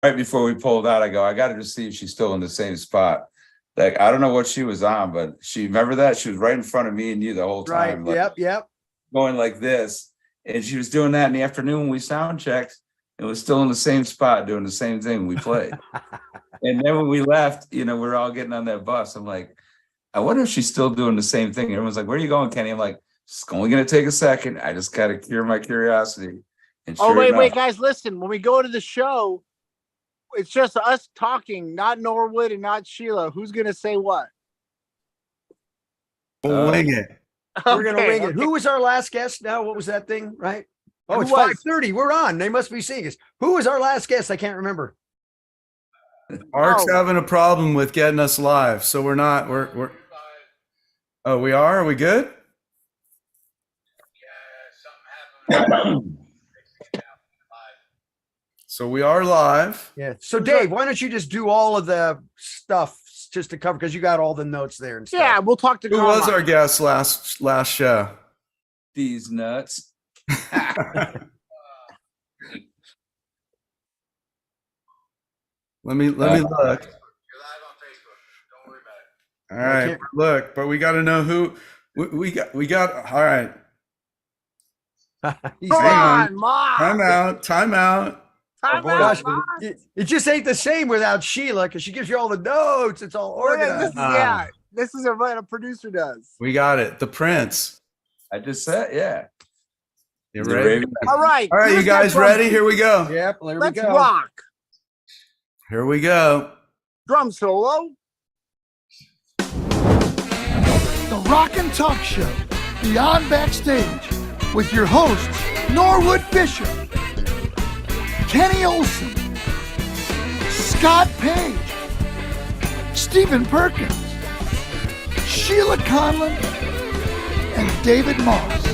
right before we pulled out, I go, I got to just see if she's still in the same spot. Like, I don't know what she was on, but remember that? She was right in front of me and you the whole time. Right. Like, Yep. going like this. And she was doing that in the afternoon when we sound checked. It was still in the same spot doing the same thing we played. And then when we left, we're all getting on that bus. I'm like, I wonder if she's still doing the same thing. Everyone's like, where are you going, Kenny? I'm like, it's only going to take a second. I just got to cure my curiosity. And wait, guys, listen. When we go to the show, it's just us talking, not Norwood and not Sheila. Who's going to say what? We'll wing it. We're going to wing it. Who was our last guest now? What was that thing, right? Oh, it's 5:30. We're on. They must be seeing us. Who was our last guest? I can't remember. Art's having a problem with getting us live, so we're not. We're. Oh, we are. Are we good? Yeah, something happened. So we are live. Yeah. So Dave, why don't you just do all of the stuff just to cover, because you got all the notes there and stuff. Yeah, we'll talk to. Who was our guest last show? These nuts. Let me look. You're live on Facebook. Don't worry about it. All right, look, but we got to know who we got. All right. Come on, Time out. It just ain't the same without Sheila, because she gives you all the notes. It's all organized. This is what a producer does. We got it. The Prince. I just said, yeah. You ready? All right, you guys ready? Here we go. Yep, let's rock. Here we go. Drum solo. The Rock and Talk Show, Beyond Backstage, with your hosts, Norwood Fisher, Kenny Olson, Scott Page, Stephen Perkins, Sheila Conlon, and David Moss.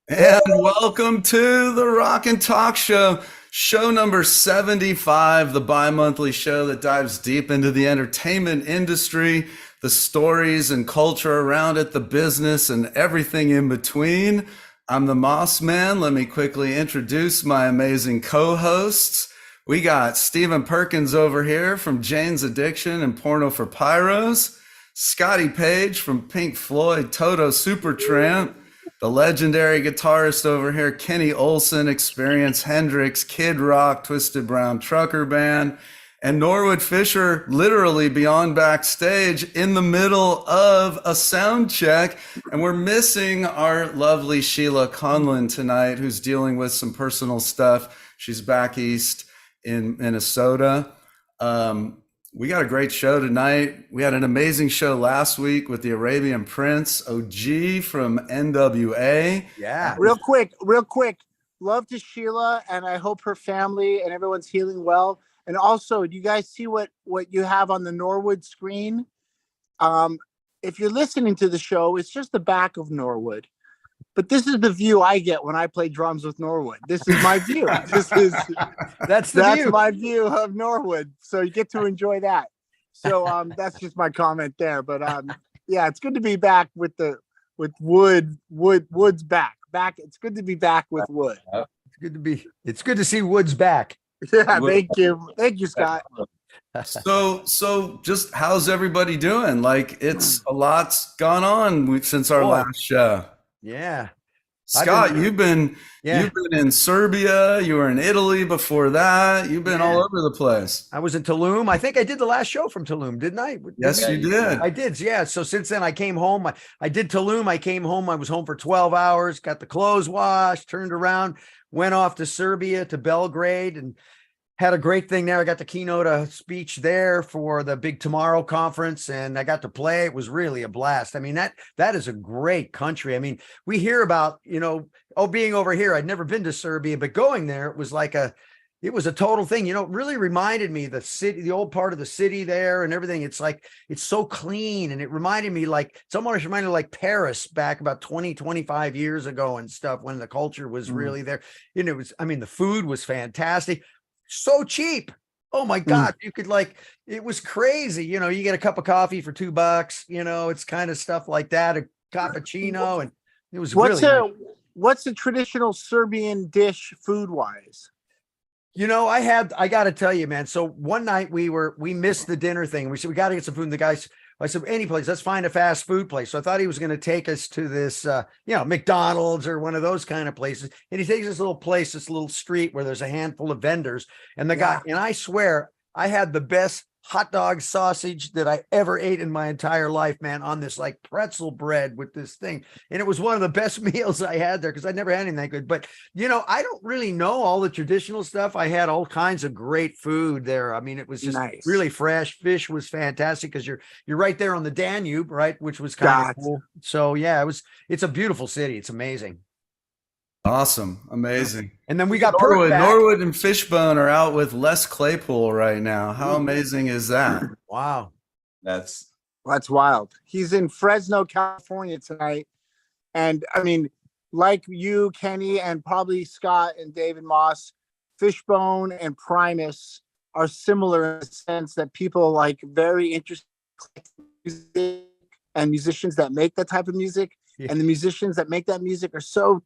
And welcome to the Rock and Talk Show, show number 75, the bi-monthly show that dives deep into the entertainment industry, the stories and culture around it, the business and everything in between. I'm the Moss Man. Let me quickly introduce my amazing co-hosts. We got Stephen Perkins over here from Jane's Addiction and Porno for Pyros, Scotty Page from Pink Floyd, Toto Supertramp, the legendary guitarist over here, Kenny Olson, Experience Hendrix, Kid Rock, Twisted Brown Trucker Band, and Norwood Fisher, literally beyond backstage in the middle of a sound check. And we're missing our lovely Sheila Conlon tonight, who's dealing with some personal stuff. She's back east in Minnesota. We got a great show tonight. We had an amazing show last week with the Arabian Prince, OG from NWA. Yeah. Real quick. Love to Sheila, and I hope her family and everyone's healing well. And also, do you guys see what you have on the Norwood screen? If you're listening to the show, it's just the back of Norwood. But this is the view I get when I play drums with Norwood. This is my view. That's my view of Norwood. So you get to enjoy that. So that's just my comment there. But yeah, it's good to be back with Wood. Wood's back. It's good to be back with Wood. It's good to see Wood's back. Yeah, thank you, Scott. So just how's everybody doing? Like, it's a lot's gone on since our last show. Yeah. Scott, you've been in Serbia, you were in Italy before that. You've been all over the place. I was in Tulum. I think I did the last show from Tulum, didn't I? Yes, you did. I did, yeah. So since then I came home. I did Tulum. I came home. I was home for 12 hours, got the clothes washed, turned around, went off to Serbia, to Belgrade, and had a great thing there. I got to keynote a speech there for the Big Tomorrow conference, and I got to play. It was really a blast. I mean, that is a great country. I mean, we hear about, being over here. I'd never been to Serbia, but going there, it was a total thing. It really reminded me the city, the old part of the city there and everything. It's like, it's so clean. And it reminded me it's almost reminded like Paris back about 20, 25 years ago and stuff, when the culture was really there. The food was fantastic. So cheap. Oh my God. You could it was crazy. You get a cup of coffee for $2, it's kind of stuff like that, a cappuccino. And it was what's the traditional Serbian dish food wise? You know, I got to tell you, man. So one night we missed the dinner thing. We said, we got to get some food. And the guy, I said, any place, let's find a fast food place. So I thought he was going to take us to this, McDonald's or one of those kind of places. And he takes this little place, this little street where there's a handful of vendors. And the guy, and I swear I had the best hot dog sausage that I ever ate in my entire life, man, on this like pretzel bread with this thing. And it was one of the best meals I had there because I never had anything that good. But, I don't really know all the traditional stuff. I had all kinds of great food there. I mean, it was just really fresh. Fish was fantastic because you're right there on the Danube, right? Which was kind of cool. So yeah, it's a beautiful city. It's amazing. Awesome. Amazing. And then we got Norwood and Fishbone are out with Les Claypool right now. How amazing is that? Wow. That's wild. He's in Fresno, California tonight. And I mean, like you, Kenny, and probably Scott and David Moss, Fishbone and Primus are similar in the sense that people like very interested in music and musicians that make that type of music. Yeah. And the musicians that make that music are so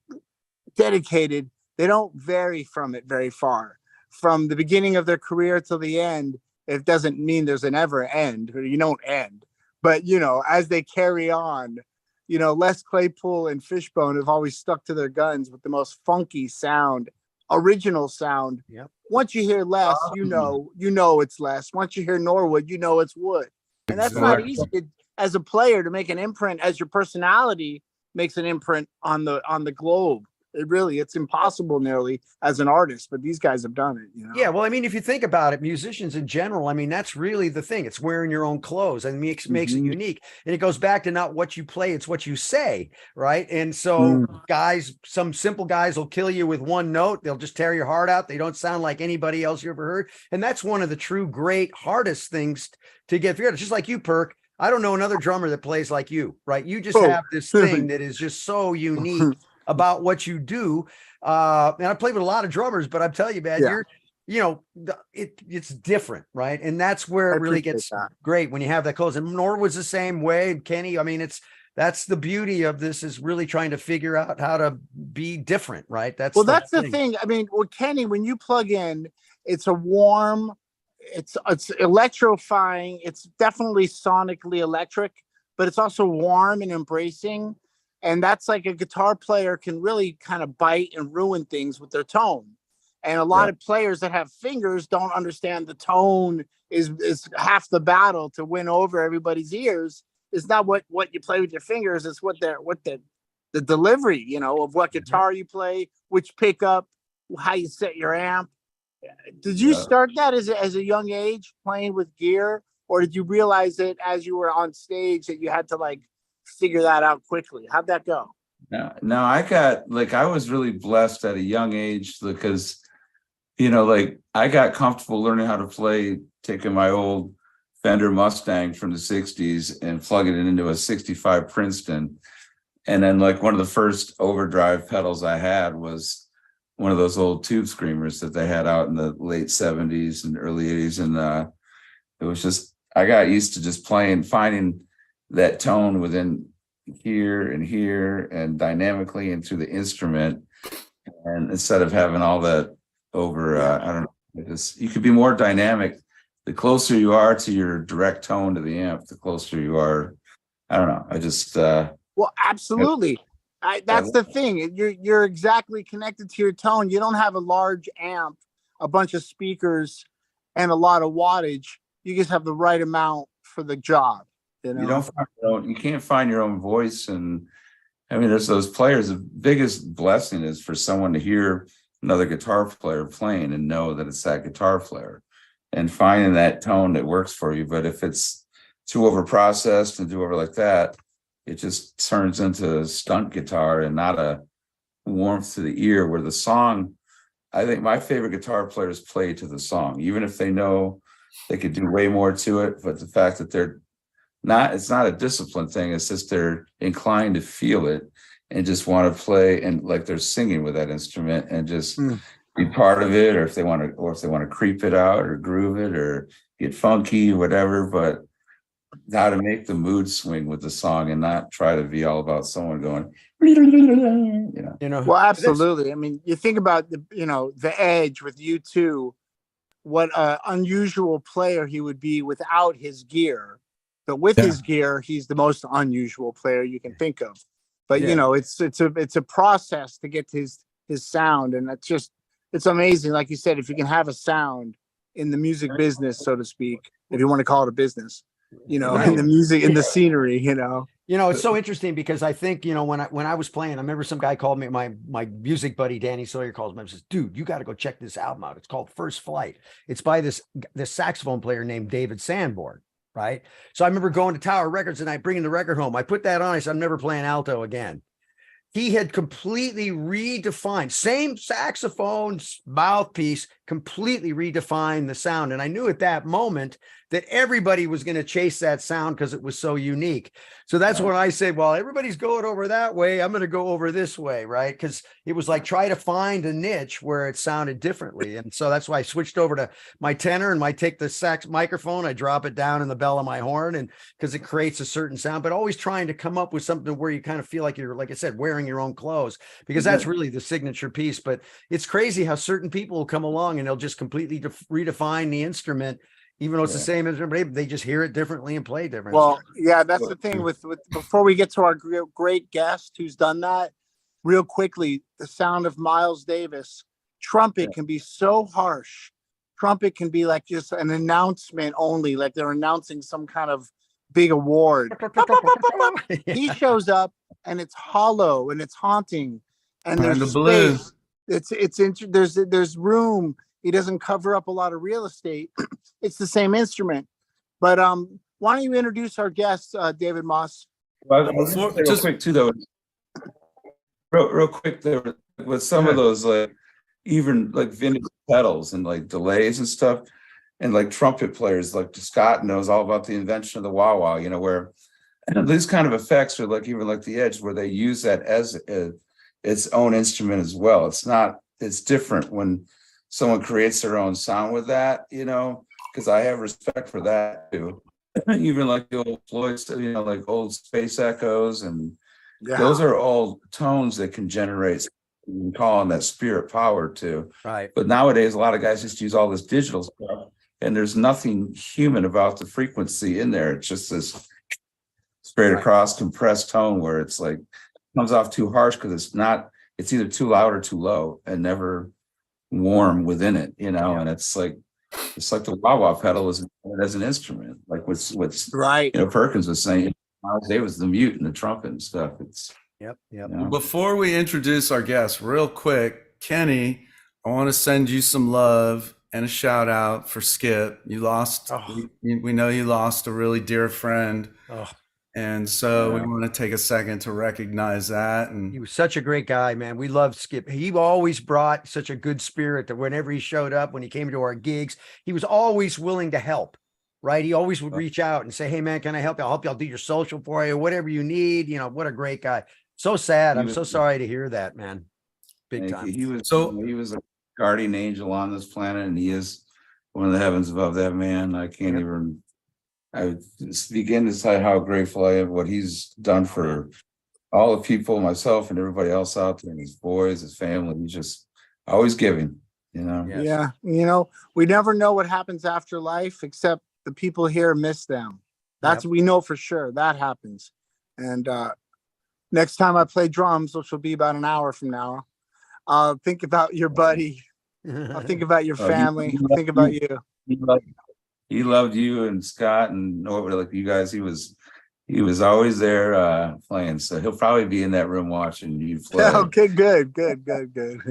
dedicated, they don't vary from it very far. From the beginning of their career till the end, it doesn't mean there's an ever end, or you don't end. But, as they carry on, Les Claypool and Fishbone have always stuck to their guns with the most funky sound, original sound. Yep. Once you hear Les, you know it's Les. Once you hear Norwood, you know it's Wood. And that's not easy as a player to make an imprint as your personality makes an imprint on the globe. It's impossible nearly as an artist, but these guys have done it. Yeah. Well, I mean, if you think about it, musicians in general, I mean, that's really the thing. It's wearing your own clothes and makes it unique. And it goes back to not what you play, it's what you say. Right. And so some simple guys will kill you with one note. They'll just tear your heart out. They don't sound like anybody else you ever heard. And that's one of the true great hardest things to get figured out. It's just like you, Perk. I don't know another drummer that plays like you, right? You just have this thing that is just so unique about what you do. And I played with a lot of drummers, but I'm telling you, man, it's different, right? And that's where it really gets great when you have that close. And Norwood's the same way. Kenny, I mean, that's the beauty of this, is really trying to figure out how to be different, right? That's the thing. I mean, well, Kenny, when you plug in, it's a warm, it's electrifying. It's definitely sonically electric, but it's also warm and embracing. And that's like a guitar player can really kind of bite and ruin things with their tone. And a lot of players that have fingers don't understand the tone is half the battle to win over everybody's ears. It's not what you play with your fingers. It's what the delivery, of what guitar you play, which pickup, how you set your amp. Did you start that as a young age playing with gear, or did you realize it as you were on stage that you had to figure that out quickly? How'd that go? No, I was really blessed at a young age because, I got comfortable learning how to play, taking my old Fender Mustang from the 60s and plugging it into a 65 Princeton. And then one of the first overdrive pedals I had was one of those old Tube Screamers that they had out in the late 70s and early 80s. And it was just, I got used to just finding that tone within here and dynamically and through the instrument. And instead of having all that over, I don't know, you could be more dynamic. The closer you are to your direct tone to the amp, the closer you are. I don't know. I just, well, absolutely. That's the thing. You're exactly connected to your tone. You don't have a large amp, a bunch of speakers, and a lot of wattage. You just have the right amount for the job. You can't find your own voice. And I mean, there's those players. The biggest blessing is for someone to hear another guitar player playing and know that it's that guitar player and finding that tone that works for you. But if it's too over processed and too over like that, it just turns into stunt guitar and not a warmth to the ear where the song. I think my favorite guitar players play to the song, even if they know they could do way more to it. But the fact that it's not a discipline thing. It's just they're inclined to feel it and just want to play and they're singing with that instrument and just be part of it, or if they want to creep it out or groove it or get funky or whatever. But how to make the mood swing with the song and not try to be all about someone going, you know. Well, absolutely. I mean, you think about the Edge with U2, what an unusual player he would be without his gear, but with his gear, he's the most unusual player you can think of. But it's a process to get to his sound, and it's amazing. Like you said, if you can have a sound in the music business, so to speak, if you want to call it a business, in the music, in the scenery, it's so interesting because I think, when I was playing, I remember some guy called me, my music buddy, Danny Sawyer, calls me and says, dude, you got to go check this album out. It's called First Flight. It's by this saxophone player named David Sanborn. Right. So I remember going to Tower Records and I bringing the record home. I put that on. I said, I'm never playing alto again. He had completely redefined, same saxophone mouthpiece, completely redefined the sound. And I knew at that moment that everybody was going to chase that sound because it was so unique. So that's when I said, well, everybody's going over that way. I'm going to go over this way, right? Because it was like try to find a niche where it sounded differently. And so that's why I switched over to my tenor and I take the sax microphone, I drop it down in the bell of my horn, and because it creates a certain sound, but always trying to come up with something where you kind of feel like you're, like I said, wearing your own clothes, because that's really the signature piece. But it's crazy how certain people will come along and they'll just completely redefine the instrument, even though it's the same instrument, they just hear it differently and play different. Well, yeah, that's the thing with before we get to our great guest who's done that, real quickly, the sound of Miles Davis. Trumpet can be so harsh. Trumpet can be like just an announcement only, like they're announcing some kind of big award. He shows up and it's hollow and it's haunting, and there's space. There's room. He doesn't cover up a lot of real estate. It's the same instrument. But why don't you introduce our guest, David Moss? Well, real quick too, though. Real quick, there with some of those even like vintage pedals and like delays and stuff, and like trumpet players, like Scott knows all about the invention of the wah-wah, where these kind of effects are like even like the Edge, where they use that as its own instrument as well. It's different when someone creates their own sound with that, because I have respect for that too. Even like the old Floyd's, like old Space Echoes, and those are all tones that can generate, you can call on that spirit power too. Right. But nowadays, a lot of guys just use all this digital stuff, and there's nothing human about the frequency in there. It's just this straight across compressed tone where it's like comes off too harsh because it's either too loud or too low, and never warm within it, and it's like the wah-wah pedal is as an instrument, like what's right. Perkins was saying, Miles Davis, the mute and the trumpet and stuff. It's yep. Before we introduce our guest, real quick, Kenny, I want to send you some love and a shout out for Skip. You lost, we know you lost a really dear friend. And so we want to take a second to recognize that. And he was such a great guy, man. We loved Skip. He always brought such a good spirit that whenever he showed up, when he came to our gigs, he was always willing to help, right? He always would reach out and say, hey man, can I help you? I'll help you. I'll do your social for you, whatever you need. What a great guy. So sad. I'm so sorry to hear that, man. Big time. He was a guardian angel on this planet, and he is one of the heavens above that, man. I can't even, I just begin to say how grateful I am what he's done for all the people, myself and everybody else out there, and his boys, his family. He's just always giving, Yeah. We never know what happens after life, except the people here miss them. That's we know for sure that happens. And next time I play drums, which will be about an hour from now, I'll think about your buddy. I'll think about your family. I'll think about you. He loved you and Scott and Norbert, like you guys. He was always there playing. So he'll probably be in that room watching you play. Okay, good.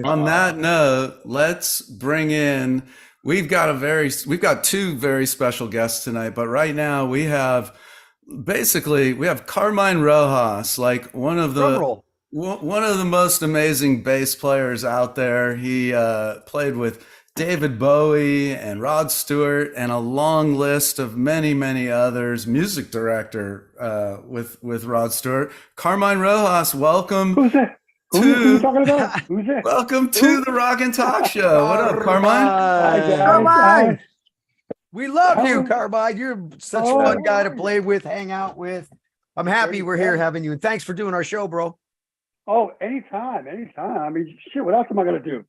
On that note, let's bring in. We've got two very special guests tonight, but right now we have Carmine Rojas, like one of the most amazing bass players out there. He played with David Bowie and Rod Stewart and a long list of many, many others. Music director with Rod Stewart. Carmine Rojas, welcome. Who's that? Who are you talking about? Who's that? Welcome to the Rock and Talk Show. What up, Carmine? Carmine. We love you, Oh. Carmine. You're such a Oh. fun guy to play with, hang out with. I'm happy we're here Yeah. having you, and thanks for doing our show, bro. Oh, anytime. I mean, shit, what else am I gonna do?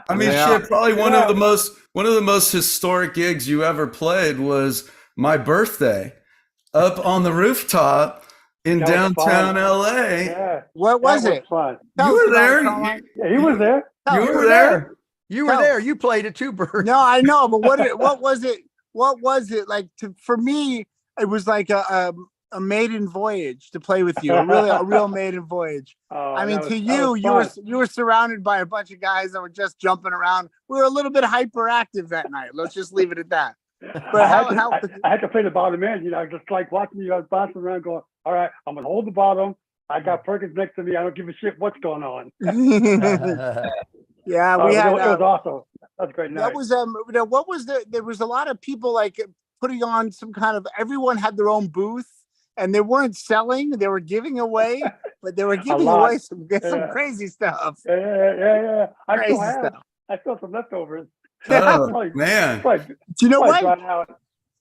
I mean, Yeah. shit, probably one Yeah. of the most historic gigs you ever played was my birthday up on the rooftop in That was downtown fun. LA. Yeah, What was that it? fun. Tell You us were about it, there. Carmine. Yeah, he was there. Tell You us. were there. You were Tell- there. You played it too, Bert. No, I know, but what was it? What was it like? For me, it was like a maiden voyage to play with you. A real maiden voyage. Oh, I mean, that to was you, fun. you were surrounded by a bunch of guys that were just jumping around. We were a little bit hyperactive that night. Let's just leave it at that. But I had to play the bottom end. You know, just like watching you guys bouncing around, going, "All right, I'm gonna hold the bottom. I got Perkins next to me. I don't give a shit what's going on." Yeah, Oh, we had. it was awesome. That was a great night. That was what was there was a lot of people like putting on some kind of, everyone had their own booth, and they weren't selling, they were giving away, but they were giving lot. away some crazy stuff. Yeah. I Crazy still have. stuff. I still have some leftovers. Oh Probably- man. probably- Do you know probably what? dried out.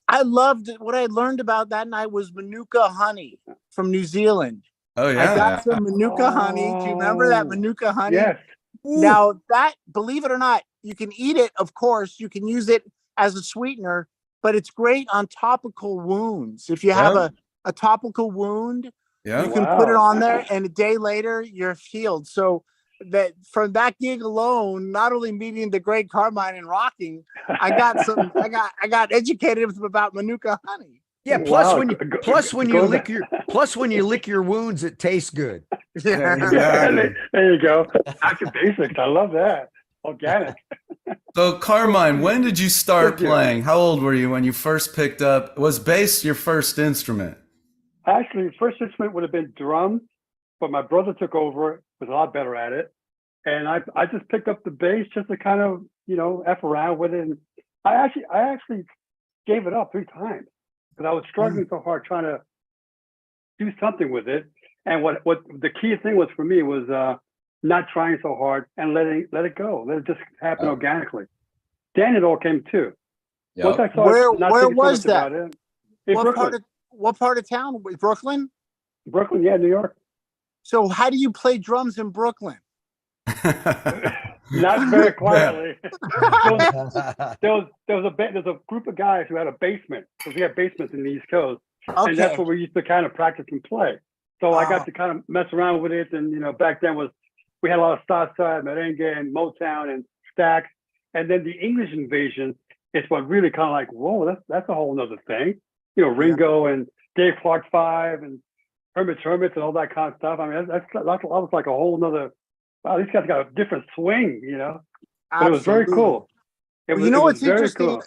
I loved what I learned about that night was Manuka honey from New Zealand. Oh I yeah. got some Manuka honey. Do you remember that Oh, Manuka honey? Yes. Now that, believe it or not, you can eat it. Of course, you can use it as a sweetener, but it's great on topical wounds. If you have a topical wound, Yeah. you can put it Wow. on there, and a day later you're healed. So that from that gig alone, not only meeting the great Carmine and rocking, I got educated about Manuka honey. Yeah. Plus, Wow, when you go- plus when you go lick back. when you lick your wounds, it tastes good. Yeah, exactly. There you go. Back to basics. I love that. Organic. So Carmine, when did you start Thank you. playing? How old were you when you first picked up? Was bass your first instrument? Actually, first instrument would have been drums, but my brother took over, was a lot better at it. And I just picked up the bass just to kind of, F around with it. And I actually gave it up 3 times because I was struggling so hard trying to do something with it. And what the key thing was for me was not trying so hard and let it go. Let it just happen organically. Then it all came too. Once I started not Where thinking so was much that? about it, in Brooklyn. What part of town? Brooklyn? Brooklyn, yeah, New York. So how do you play drums in Brooklyn? Not very quietly. There's a group of guys who had a basement, because we had basements in the East Coast, and that's where we used to kind of practice and play. So I got to kind of mess around with it, and back then we had a lot of Southside, merengue, and Motown, and Stax, and then the English invasion is what really kind of like, whoa, that's a whole nother thing. Ringo and Dave Clark 5 and Hermits and all that kind of stuff. I mean, that was like a whole nother. Wow, these guys got a different swing, But it was very cool. What's very interesting? cool.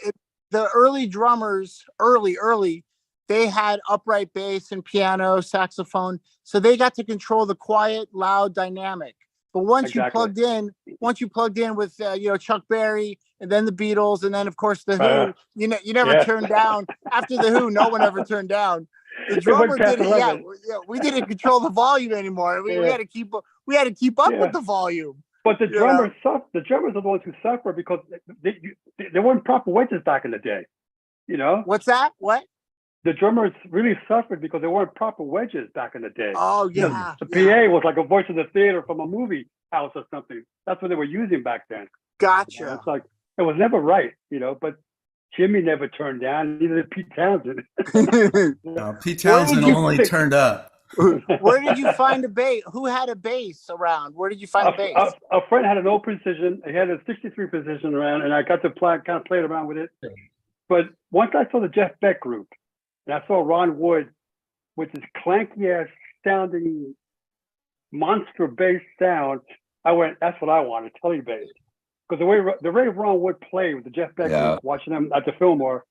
The early drummers, early, they had upright bass and piano, saxophone, so they got to control the quiet, loud dynamic. But once you plugged in with Chuck Berry and then the Beatles and then of course the Who, you never turned down. After the Who, no one ever turned down. The drummer didn't. Yeah, we didn't control the volume anymore. We had to keep up with the volume. But the drummers suffer. The drummers are the ones who suffer because they weren't proper wedges back in the day. What's that? What? The drummers really suffered because they weren't proper wedges back in the day. Oh yeah. The PA was like a voice of the theater from a movie house or something. That's what they were using back then. Gotcha. It's like it was never right, But Jimmy never turned down. Neither did Pete Townsend. No, Pete Townsend only turned up. Where did you find a bass? Who had a bass around? Where did you find a bass? A friend had an old position. He had a 63 position around, and I got to kind of play around with it. But once I saw the Jeff Beck group, and I saw Ron Wood with his clanky ass sounding monster bass sound, I went, that's what I want, a telly bass. Because the way Ron Wood played with the Jeff Beck group, watching them at the Fillmore,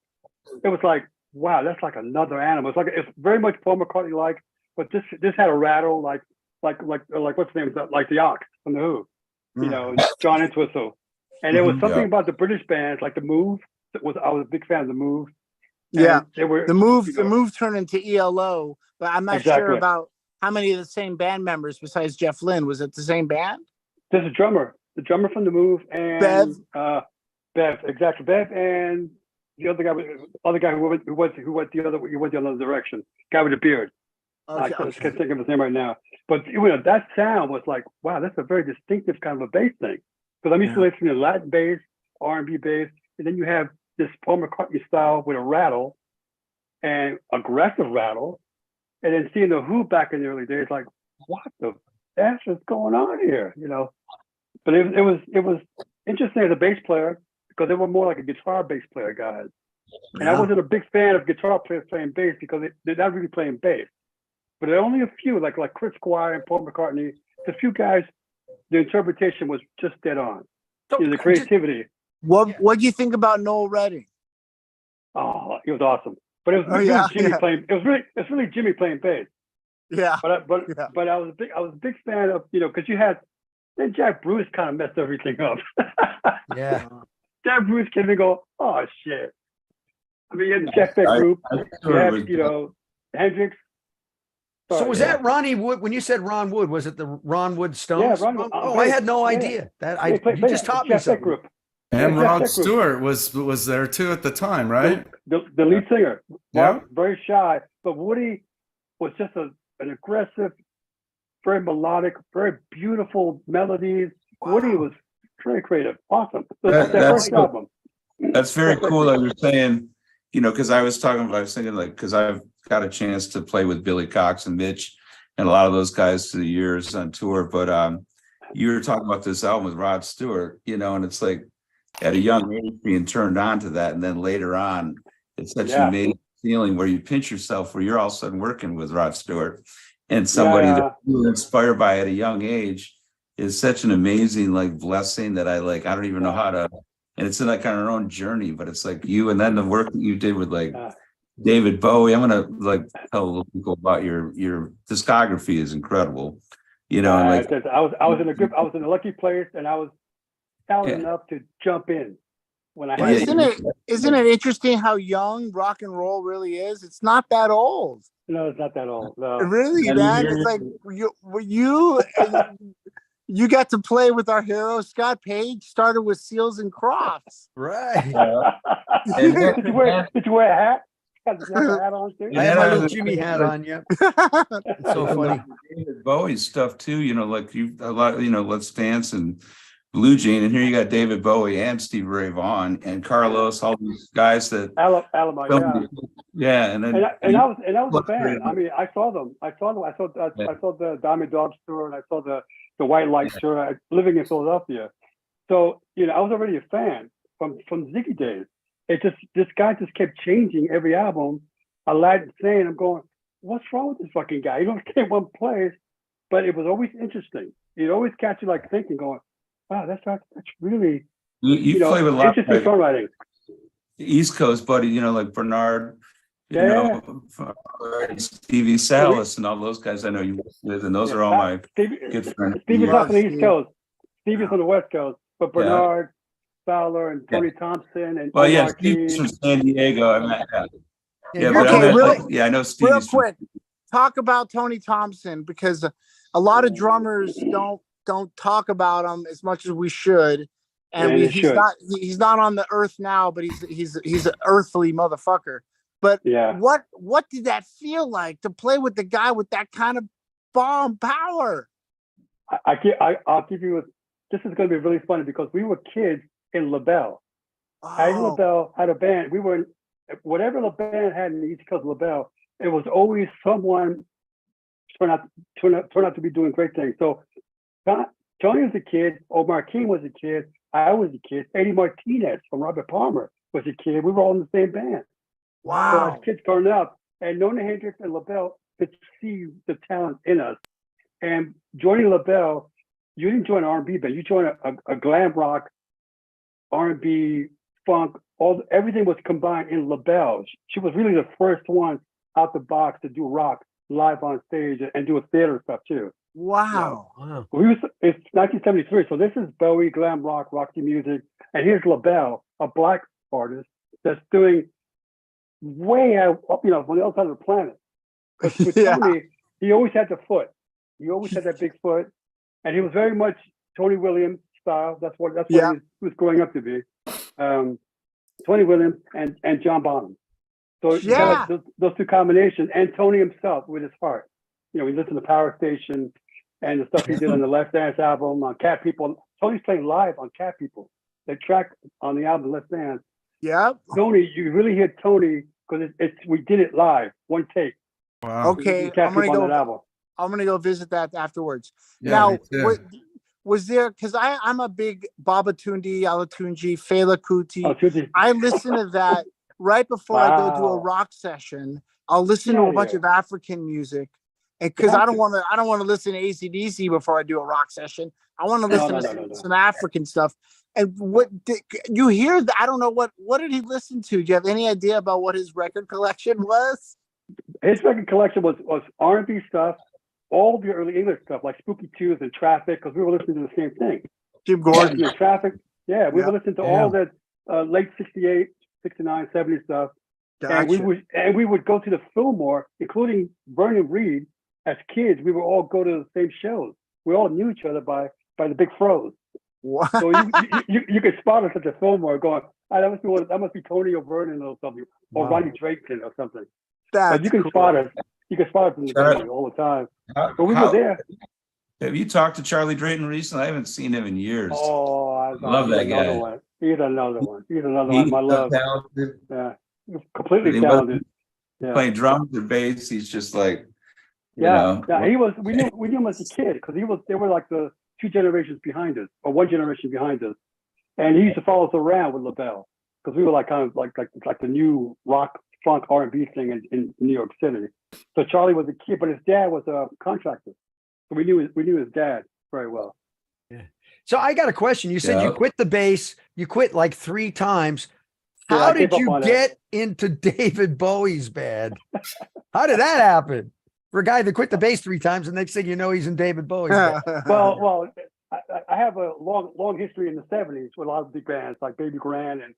it was like, wow, that's like another animal. It's very much Paul McCartney like, but this had a rattle like what's the name? Like the Ox from the Who, and John Entwistle. And there was something about the British bands, like the Move. I was a big fan of the Move. Yeah, they were the Move. The Move turned into ELO, but I'm not sure about how many of the same band members besides Jeff Lynne. Was it the same band? There's a drummer from the Move, and Bev, exactly, Bev, and the other guy who went the other direction. Guy with the beard. I can't think of his name right now. But that sound was like, wow, that's a very distinctive kind of a bass thing. Because I'm used to listening to Latin bass, R&B bass, and then you have this Paul McCartney style with a rattle and aggressive rattle, and then seeing the Who back in the early days, like, what the f is going on here? But it was interesting as a bass player because they were more like a guitar bass player guys, and I wasn't a big fan of guitar players playing bass because they're not really playing bass. But there are only a few, like Chris Squire and Paul McCartney. The few guys, the interpretation was just dead on. The creativity. What do you think about Noel Redding? Oh, he was awesome. But it was Jimmy playing. It's really Jimmy playing bass. Yeah. But I was a big fan of because then Jack Bruce kind of messed everything up. Yeah. Jack Bruce came and go, oh shit. I mean, you had the Jeff Beck group. Hendrix. So was that Ronnie Wood? When you said Ron Wood, was it the Ron Wood Stones? Yeah, Ron Wood. I had no idea. You just taught me something. Group. And Rod Stewart was there too at the time, right? The lead singer. Yeah. Very shy, but Woody was just an aggressive, very melodic, very beautiful melodies. Wow. Woody was very creative. Awesome. That's first album. That's very cool that you're saying, because I was thinking because I've got a chance to play with Billy Cox and Mitch and a lot of those guys through the years on tour. But you were talking about this album with Rod Stewart, and it's like at a young age being turned on to that. And then later on, it's such an amazing feeling where you pinch yourself where you're all of a sudden working with Rod Stewart and somebody that you were inspired by at a young age is such an amazing blessing that I don't even know how to, and it's like on our own journey, but it's like you, and then the work that you did with David Bowie. I'm gonna tell a little people about your discography is incredible. I was in a group. I was in a lucky place, and I was talented enough to jump in when I had. Isn't it interesting how young rock and roll really is? It's not that old. No, it's not that old. No. Really, man. It's like you got to play with our hero Scott Page. Started with Seals and Crofts. Right. Did you wear a hat? I have my little Jimmy hat on. Yeah, it's so funny. David Bowie stuff too. A lot. Let's Dance and Blue Jean, and here you got David Bowie and Stevie Ray Vaughan and Carlos, all these guys that. Alamo, yeah, and I was a fan. I mean, I saw them. I saw the Diamond Dogs tour, and I saw the White Lights tour. Living in Philadelphia, so I was already a fan from Ziggy days. This guy just kept changing every album. Aladdin Sane, I'm going, what's wrong with this fucking guy? You don't stay in one place, but it was always interesting. It always catch you thinking, going, wow, that's really you play with a lot interesting songwriting. East Coast buddy, like Bernard, Stevie Salas, and all those guys I know you work with, and those are all my good friends. Stevie's up on the East Coast. Stevie's on the West Coast, but Bernard. Fowler and Tony Thompson and Steve's from San Diego. I know Steve. Real quick, talk about Tony Thompson because a lot of drummers don't talk about him as much as we should, and he's not on the earth now, but he's an earthly motherfucker. But what did that feel like to play with the guy with that kind of bomb power? I'll give you this is going to be really funny because we were kids in LaBelle. LaBelle had a band. We were whatever the band had in the East Coast LaBelle, it was always someone turn out to be doing great things. So Tony was a kid, Omar King was a kid, I was a kid, Eddie Martinez from Robert Palmer was a kid. We were all in the same band. Wow. So as kids growing up, and Nona Hendrix and LaBelle could see the talent in us. And joining LaBelle, you didn't join an R&B band, you joined a glam rock, R&B, funk, everything was combined in LaBelle. She was really the first one out the box to do rock live on stage and do a theater stuff too. Wow. It's 1973, so this is Bowie, glam rock, rocky music, and here's LaBelle, a black artist that's doing way out, on the other side of the planet. With Tony, he always had the foot. He always had that big foot, and he was very much Tony Williams style. That's what he was growing up to be. Tony Williams and John Bonham. So you Yeah. got those two combinations, and Tony himself with his heart. You know, we listened to Power Station and the stuff he did on the Left Dance album, on Cat People. Tony's playing live on Cat People. The track on the album Left Dance. Yeah. Tony, you really hear Tony because we did it live, one take. Wow. Okay. Cat I'm gonna People on go. that album. I'm gonna go visit that afterwards. Yeah, Now, me too. was there? Because I'm a big Babatunde, Alatunji, Fela Kuti. Oh, Tuesday. I listen to that right before I go do a Wow. rock session. I'll listen to a bunch of African music, and because You I have don't to. want to listen to AC/DC before I do a rock session. I want to listen to some African stuff. And what did you hear? I don't know what did he listen to? Do you have any idea about what his record collection was? His record collection was R&B stuff, all the early English stuff like Spooky Tunes and Traffic, because we were listening to the same thing. Jim Gordon. Yeah, Traffic. Yeah, we were listening to all that late 68, 69, 70 stuff. Gotcha. And we would go to the Fillmore, including Vernon Reed. As kids, we would all go to the same shows. We all knew each other by the big fros. What? So you could spot us at the Fillmore going, that must be Tony or Vernon or something, or Ronnie Drayton or something. But you can spot us. You can spot us in the venue all the time. But we were there. Have you talked to Charlie Drayton recently? I haven't seen him in years. Oh, I love that guy. One. He's another one. He's My love. talented. Yeah, completely talented. Yeah. Playing drums and bass, he's just like, you Yeah, know. he was. We knew him as a kid because they were like the two generations behind us, or one generation behind us, and he used to follow us around with LaBelle because we were like kind of like the new rock, funk, R&B thing in New York City. So Charlie was a kid, but his dad was a contractor, so we knew his dad very well. Yeah. So I got a question. You said you quit the bass. You quit like 3 times. How did you get into David Bowie's band? How did that happen? For a guy that quit the bass 3 times, and next thing you know, he's in David Bowie's band. Well, I have a long history in the 70s with a lot of big bands like Baby Grand and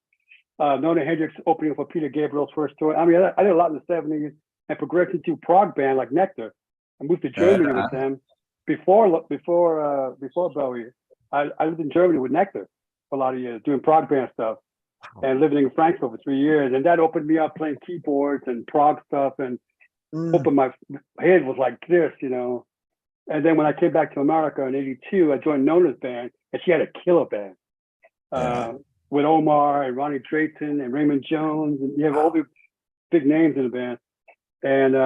Nona Hendrix opening for Peter Gabriel's first tour. I mean, I did a lot in the 70s and progressed into prog band like Nectar. I moved to Germany with them before Bowie. I lived in Germany with Nectar for a lot of years, doing prog band stuff and living in Frankfurt for 3 years. And that opened me up playing keyboards and prog stuff and opened my head was like this, you know. And then when I came back to America in '82, I joined Nona's band, and she had a killer band with Omar and Ronnie Drayton and Raymond Jones, and you have all the big names in the band. And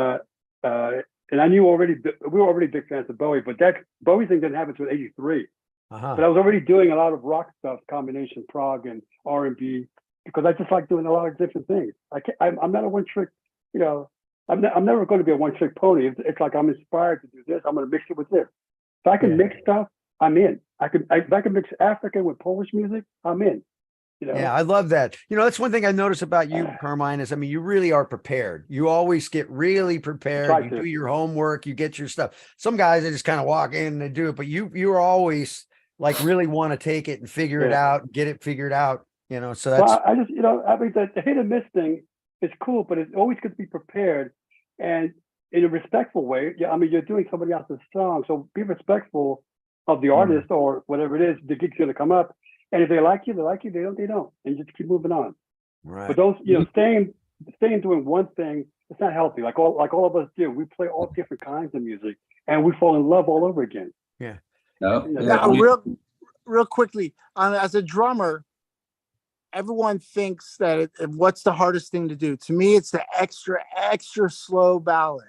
I knew already we were already big fans of Bowie, but that Bowie thing didn't happen until '83. But I was already doing a lot of rock stuff, combination prog and R&B, because I just like doing a lot of different things. I'm not a one trick, you know. I'm never going to be a one trick pony. It's like I'm inspired to do this. I'm going to mix it with this. If I can mix stuff, I'm in. If I can mix African with Polish music, I'm in. You know? Yeah, I love that. You know, that's one thing I notice about you, Carmine, is, I mean, you really are prepared. You always get really prepared. You do your homework, you get your stuff. Some guys, they just kind of walk in and they do it, but you're always like really want to take it and figure it out, get it figured out, you know, so that's. Well, I just, you know, I mean, the hit and miss thing, it's cool, but it's always good to be prepared and in a respectful way. Yeah, I mean, you're doing somebody else's song, so be respectful of the artist or whatever it is. The gig's going to come up, and if they like you, they like you. They don't, they don't, and you just keep moving on. Right. But those, you know, staying doing one thing, it's not healthy. Like all of us do. We play all different kinds of music, and we fall in love all over again. Yeah. Now, real quickly, as a drummer, everyone thinks that what's the hardest thing to do? To me, it's the extra slow ballad.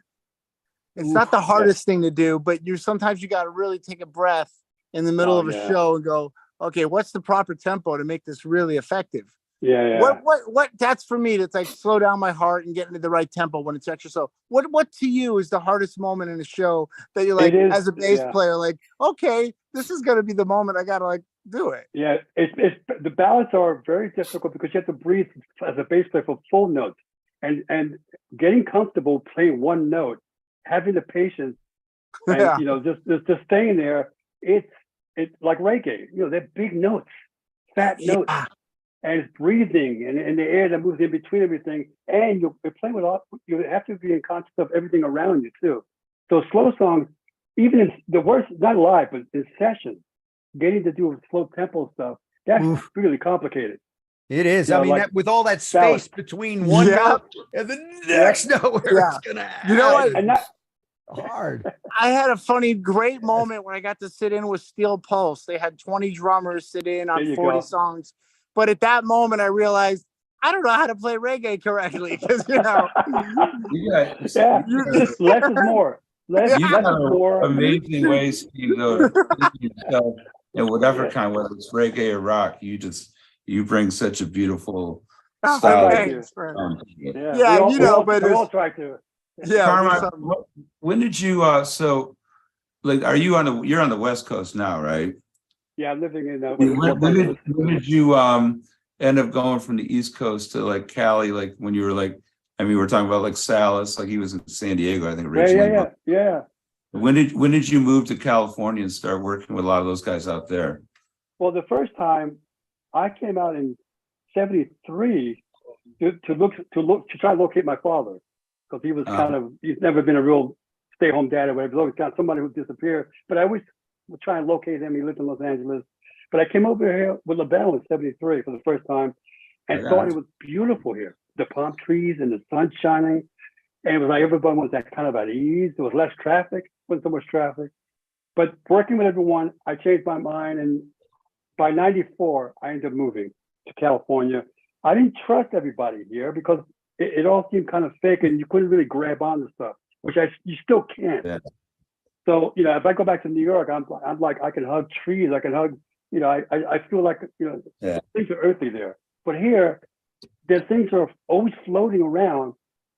It's not the hardest thing to do, but sometimes you got to really take a breath in the middle of a show and go, okay, what's the proper tempo to make this really effective? Yeah. What that's for me, that's like slow down my heart and get into the right tempo when it's extra slow. What to you is the hardest moment in a show that you're like, as a bass player, like, okay, this is going to be the moment I got to like do it. Yeah, it's the ballads are very difficult because you have to breathe as a bass player for full notes, and getting comfortable playing one note, having the patience, and you know, just staying there. It's like reggae, you know, they're big notes, fat notes, and it's breathing and the air that moves in between everything, and you're playing with all. You have to be in conscious of everything around you too. So slow songs, even in the worst, not live, but in sessions. Getting to do slow tempo stuff, that's really complicated. It is. You I know, mean, like that, with all that ballad. space between one Yeah. note and the next note where Yeah. it's gonna You know what? And that, hard. I had a funny, great moment when I got to sit in with Steel Pulse. They had 20 drummers sit in There on you 40 go. songs. But at that moment, I realized I don't know how to play reggae correctly because, you know, You got, yeah, less is more. Less, you less got is more. amazing ways, Steve, though, of presenting yourself in whatever kind, whether it's reggae or rock. You bring such a beautiful oh, style. thank thanks, man. Yeah, Yeah, we you know, but we all it's, try to. yeah, Carmine, when did you so like are you on you're on the West Coast now, right? Yeah, I'm living in When did you end up going from the East Coast to like Cali, like when you were like, I mean, we're talking about like Salas, like he was in San Diego, I think originally. Yeah. When did you move to California and start working with a lot of those guys out there? Well, the first time I came out in '73 to try to locate my father, because he was he's never been a real stay-home dad or whatever. He's always got somebody who disappeared. But I always would try and locate him. He lived in Los Angeles. But I came over here with LaBelle in '73 for the first time and thought it was beautiful here. The palm trees and the sun shining. And it was like everybody was kind of at ease. There was less traffic, wasn't so much traffic. But working with everyone, I changed my mind. And by '94, I ended up moving to California. I didn't trust everybody here because it all seemed kind of fake and you couldn't really grab on to stuff, which you still can't. Yeah. So, you know, if I go back to New York, I'm like, I can hug trees. I can hug, you know, I feel like, you know, things are earthy there. But here, the things are always floating around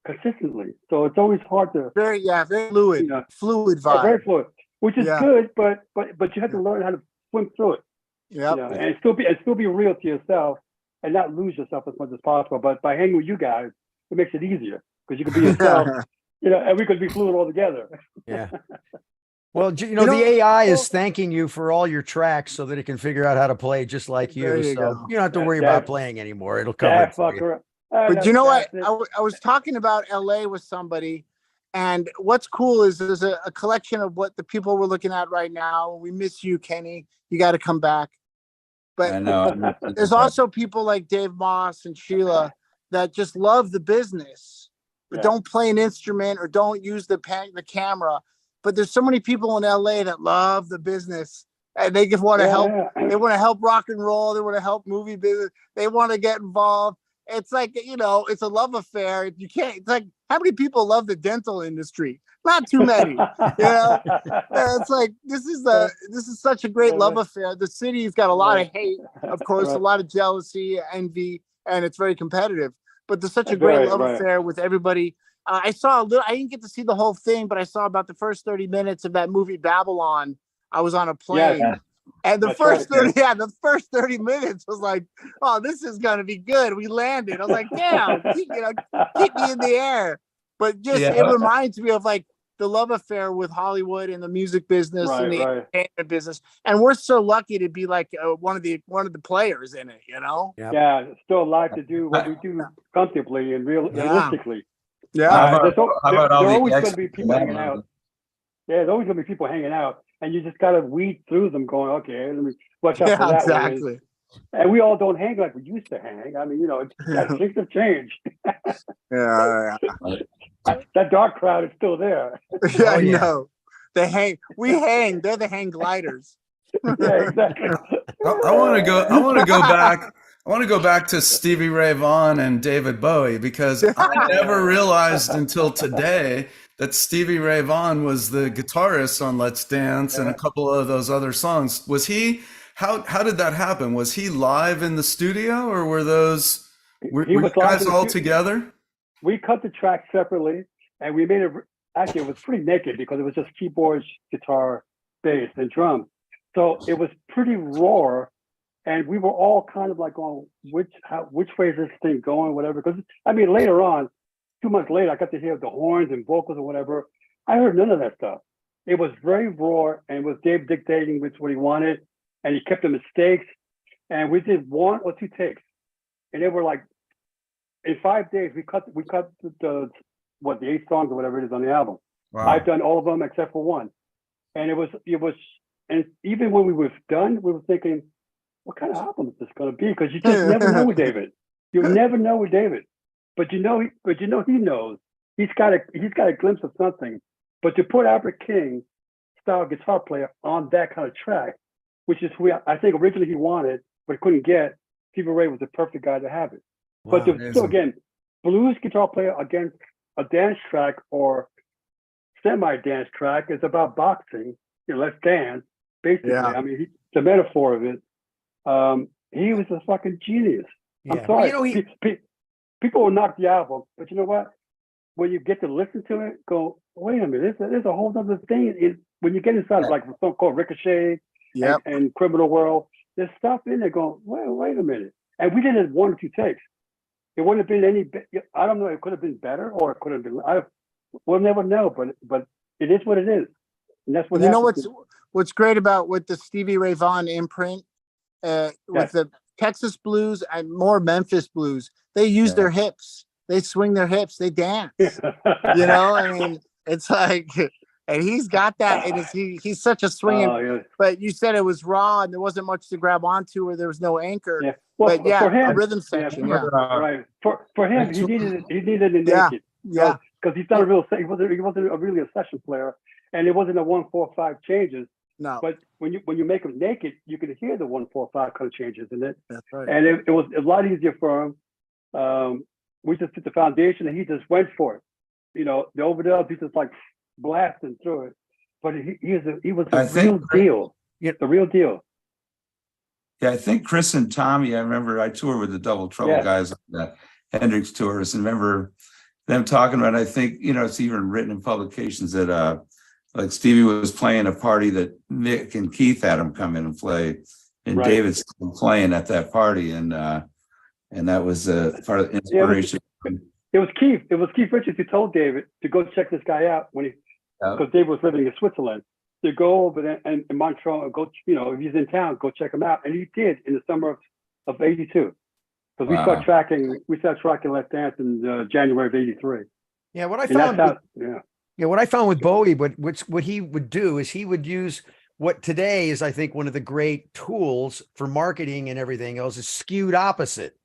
consistently. So it's always hard to very fluid, you know, fluid vibe. Very fluid, which is good, but you have to learn how to swim through it. Yeah. You know, and still be real to yourself and not lose yourself as much as possible. But by hanging with you guys, it makes it easier because you can be yourself, you know, and we could be fluid all together. Yeah. Well, you know, the AI is thanking you for all your tracks so that it can figure out how to play just like you. There you So go. you don't have to worry about playing anymore. It'll cover it for you. But you know what? I was talking about LA with somebody, and what's cool is there's a collection of what the people we're looking at right now. We miss you, Kenny. You got to come back. But I know. There's also people like Dave Moss and Sheila that just love the business, but don't play an instrument or don't use the camera. But there's so many people in LA that love the business and they just want to help. They want to help rock and roll. They want to help movie business. They want to get involved. It's like, you know, it's a love affair. You can't, it's like, how many people love the dental industry? Not too many, you know? It's like, this is such a great love affair. The city's got a lot of hate, of course, a lot of jealousy, envy, and it's very competitive, but there's such a great love affair with everybody. I saw a little, I didn't get to see the whole thing, but I saw about the first 30 minutes of that movie Babylon. I was on a plane. And the first 30 minutes was like, oh, this is gonna be good. We landed. I was like, damn, keep me in the air. But just it reminds me of like the love affair with Hollywood and the music business and the entertainment business. And we're so lucky to be like one of the players in it, you know? Yeah, still alive to do what we do comfortably and realistically. How There's about all always the going to be people hanging out. Yeah, there's always going to be people hanging out, and you just got to weed through them going, okay, let me watch out for that. Exactly. And we all don't hang like we used to hang. I mean, you know, things have changed. That dark crowd is still there. Yeah, I know. They hang. We hang. They're the hang gliders. Yeah, exactly. I want to go back. I want to go back to Stevie Ray Vaughan and David Bowie because I never realized until today that Stevie Ray Vaughan was the guitarist on Let's Dance and a couple of those other songs. Was he? How did that happen? Was he live in the studio, or were you guys all together? We cut the track separately, and we made it. Actually, it was pretty naked because it was just keyboards, guitar, bass, and drums. So it was pretty raw. And we were all kind of like going, which way is this thing going, whatever. Because I mean, later on, 2 months later, I got to hear the horns and vocals or whatever. I heard none of that stuff. It was very raw, and it was Dave dictating which what he wanted, and he kept the mistakes. And we did 1 or 2 takes, and they were like, in 5 days, we cut the 8 songs or whatever it is on the album. Wow. I've done all of them except for one, and it was, and even when we were done, we were thinking, what kind of album is this going to be? Because you just never know with David. You never know with David. But he knows. He's got a glimpse of something. But to put Albert King style guitar player on that kind of track, which is who I think originally he wanted, but couldn't get, Stevie Ray was the perfect guy to have it. Wow, So again, blues guitar player against a dance track or semi-dance track is about boxing. Let's dance, basically. Yeah. I mean, the metaphor of it. He was a fucking genius. Yeah. I'm sorry. Well, People will knock the album, but you know what? When you get to listen to it, go, wait a minute, there's a whole other thing. When you get inside, like a song called Ricochet and Criminal World, there's stuff in there going, wait a minute. And we did it 1 or 2 takes. It wouldn't have been any, I don't know, it could have been better or it could have been, we'll never know, but it is what it is. And that's what what's great about with the Stevie Ray Vaughan imprint, with the Texas blues and more Memphis blues, they use their hips. They swing their hips. They dance. I mean, it's like, and he's got that. And he's such a swinging. But you said it was raw and there wasn't much to grab onto, or there was no anchor. Yeah. Well, but for him, a rhythm section. Right. For him, he needed it naked. Yeah. Because he's not he wasn't really a session player, and it wasn't a 1-4-5 changes. No. But when you make him naked, you can hear the 1-4-5 kind of changes in it. That's right. And it was a lot easier for him. We just did the foundation, and he just went for it. The overdubs, he just like blasting through it. But he was the real deal. Yeah, the real deal. Yeah, I think Chris and Tommy, I remember I toured with the Double Trouble guys on the Hendrix tours, and remember them talking about, I think, it's even written in publications that like Stevie was playing a party that Mick and Keith had him come in and play, and David's playing at that party, and that was part of the inspiration. It was Keith Richards who told David to go check this guy out because David was living in Switzerland, to go over there and in Montreal and go, if he's in town, go check him out. And he did in the summer of 82. Because we started tracking Let's Dance in January of 83. Yeah, what I found what I found with Bowie, what he would do is he would use what today is, I think, one of the great tools for marketing and everything else is skewed opposite.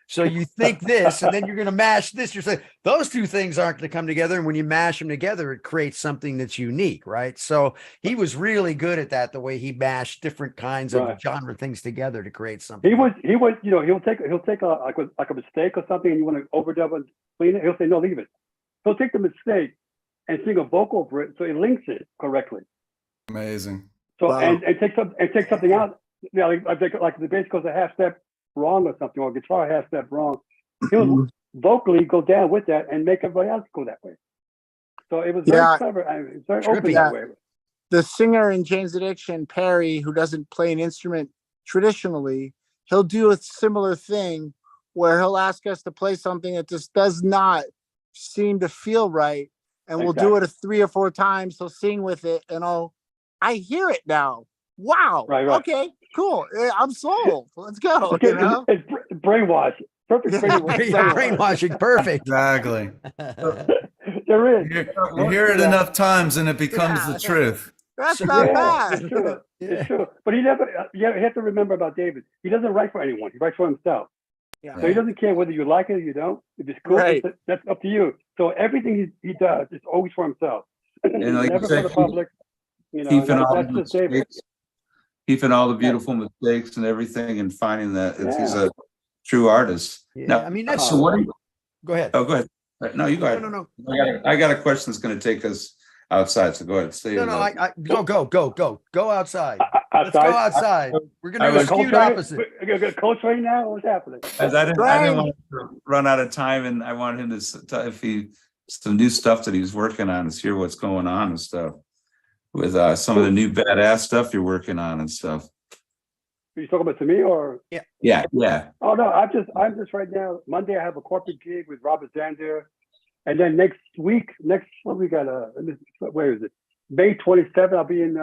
So you think this, and then you're going to mash this. You're saying those two things aren't going to come together. And when you mash them together, it creates something that's unique, right? So he was really good at that, the way he mashed different kinds of genre things together to create something. He'll take a mistake or something, and you want to overdub and clean it. He'll say, no, leave it. He'll take the mistake and sing a vocal over it, so it links it correctly. Amazing. So and take something out. Like the bass goes a half step wrong or something, or guitar half step wrong. He'll vocally go down with that and make everybody else go that way. So it was very clever. It's very open that way. The singer in Jane's Addiction, Perry, who doesn't play an instrument traditionally, he'll do a similar thing where he'll ask us to play something that just does not seem to feel right, and we'll do it 3 or 4 times. He'll sing with it, and I hear it now. Wow. Right. Okay. Cool. I'm sold. Let's go. It's brainwash. Perfect brainwashing. Perfect. Exactly. There is. You hear it enough times, and it becomes the truth. That's not bad. It's true. It's true. But he never. You have to remember about David. He doesn't write for anyone. He writes for himself. Yeah. So he doesn't care whether you like it or you don't. If it's cool, that's up to you. So everything he does is always for himself. And like never for the public. That's just David. Keeping all the beautiful mistakes and everything, and finding that he's a true artist. Yeah. Now, I mean, that's so what do you, go ahead. Oh, go ahead. No, you go ahead. No. I got a question that's going to take us outside. So go ahead. Go outside. Let's go outside. We're going to do a skewed opposite. We're going to coach right now. What's happening? I didn't want to run out of time, and I want him to if some new stuff that he's working on, is hear what's going on and stuff. With some of the new badass stuff you're working on and stuff. Are you talking about to me or? Yeah. Oh no, I'm just right now. Monday I have a corporate gig with Robert Zander, and then next week, what we got? Where is it? May 27th, I'll be in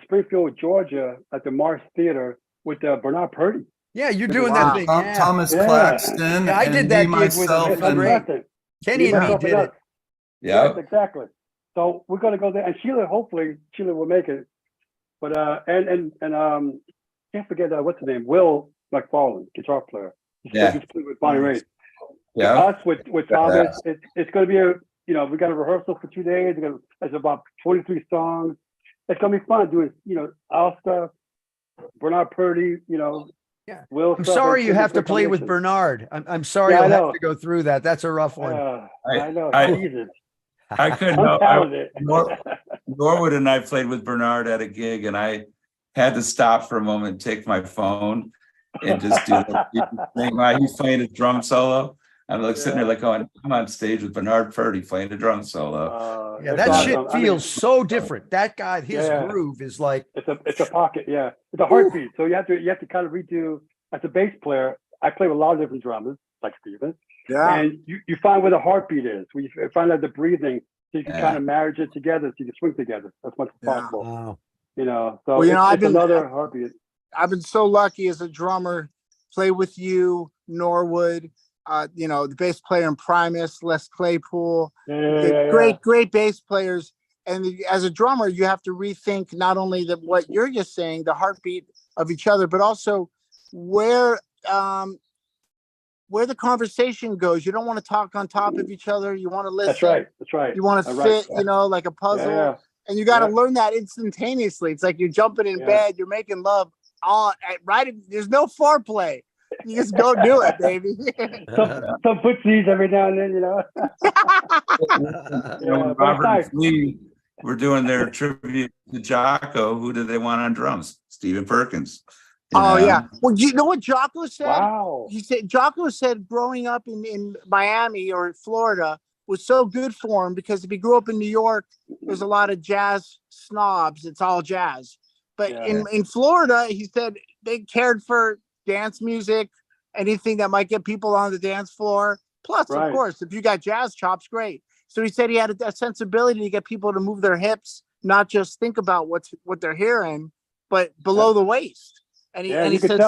Springfield, Georgia, at the Mars Theater with Bernard Purdy. Yeah, you're doing that thing. Thomas Claxton. Yeah, I did that gig with Kenny and me did it. Yeah, yes, exactly. So we're gonna go there, and hopefully Sheila will make it. But and can't forget what's his name, Will McFarlane, guitar player. Yeah. He's played with Bonnie Raitt. Yeah. Us with Thomas, it's going to be we got a rehearsal for 2 days. It's about 43 songs. It's going to be fun doing, our stuff, Bernard Purdy, Yeah. Will. I'm stuff. sorry It's you gonna be have to great play with combination. Bernard. I'm sorry Yeah, I you'll have know. to go through that. That's a rough one. I know. I- Jesus. I couldn't. Untalented. Norwood and I played with Bernard at a gig, and I had to stop for a moment, take my phone, and just do the thing while he's playing his drum solo. I'm like sitting there like going, I'm on stage with Bernard Purdy playing a drum solo. Yeah, It's that shit awesome. I mean, feels so different. That guy, his Yeah. groove is like, it's a pocket, yeah. It's a heartbeat. So you have to kind of redo as a bass player. I play with a lot of different drummers, like Steven. Yeah. And you find where the heartbeat is. You find out the breathing, so you can kind of marriage it together, so you can swing together. That's much as possible. wow. So Well, it's another heartbeat. I've been so lucky as a drummer, play with you, Norwood, the bass player in Primus, Les Claypool, great bass players. And as a drummer, you have to rethink not only what you're just saying, the heartbeat of each other, but also where the conversation goes. You don't want to talk on top of each other. You want to listen. That's right. You want to fit, like a puzzle. Yeah. And you got to learn that instantaneously. It's like you're jumping in bed, you're making love there's no foreplay. You just go do it, baby. some footsies every now and then, When Robert and Lee were doing their tribute to Jocko, who did they want on drums? Stephen Perkins. Yeah. Well, you know what Jocko said? Wow. Jocko said growing up in Miami or Florida was so good for him because if he grew up in New York, there's a lot of jazz snobs. It's all jazz. But in Florida, he said they cared for dance music, anything that might get people on the dance floor. Plus, of course, if you got jazz chops, great. So he said he had a sensibility to get people to move their hips, not just think about what they're hearing, but below the waist. And he said,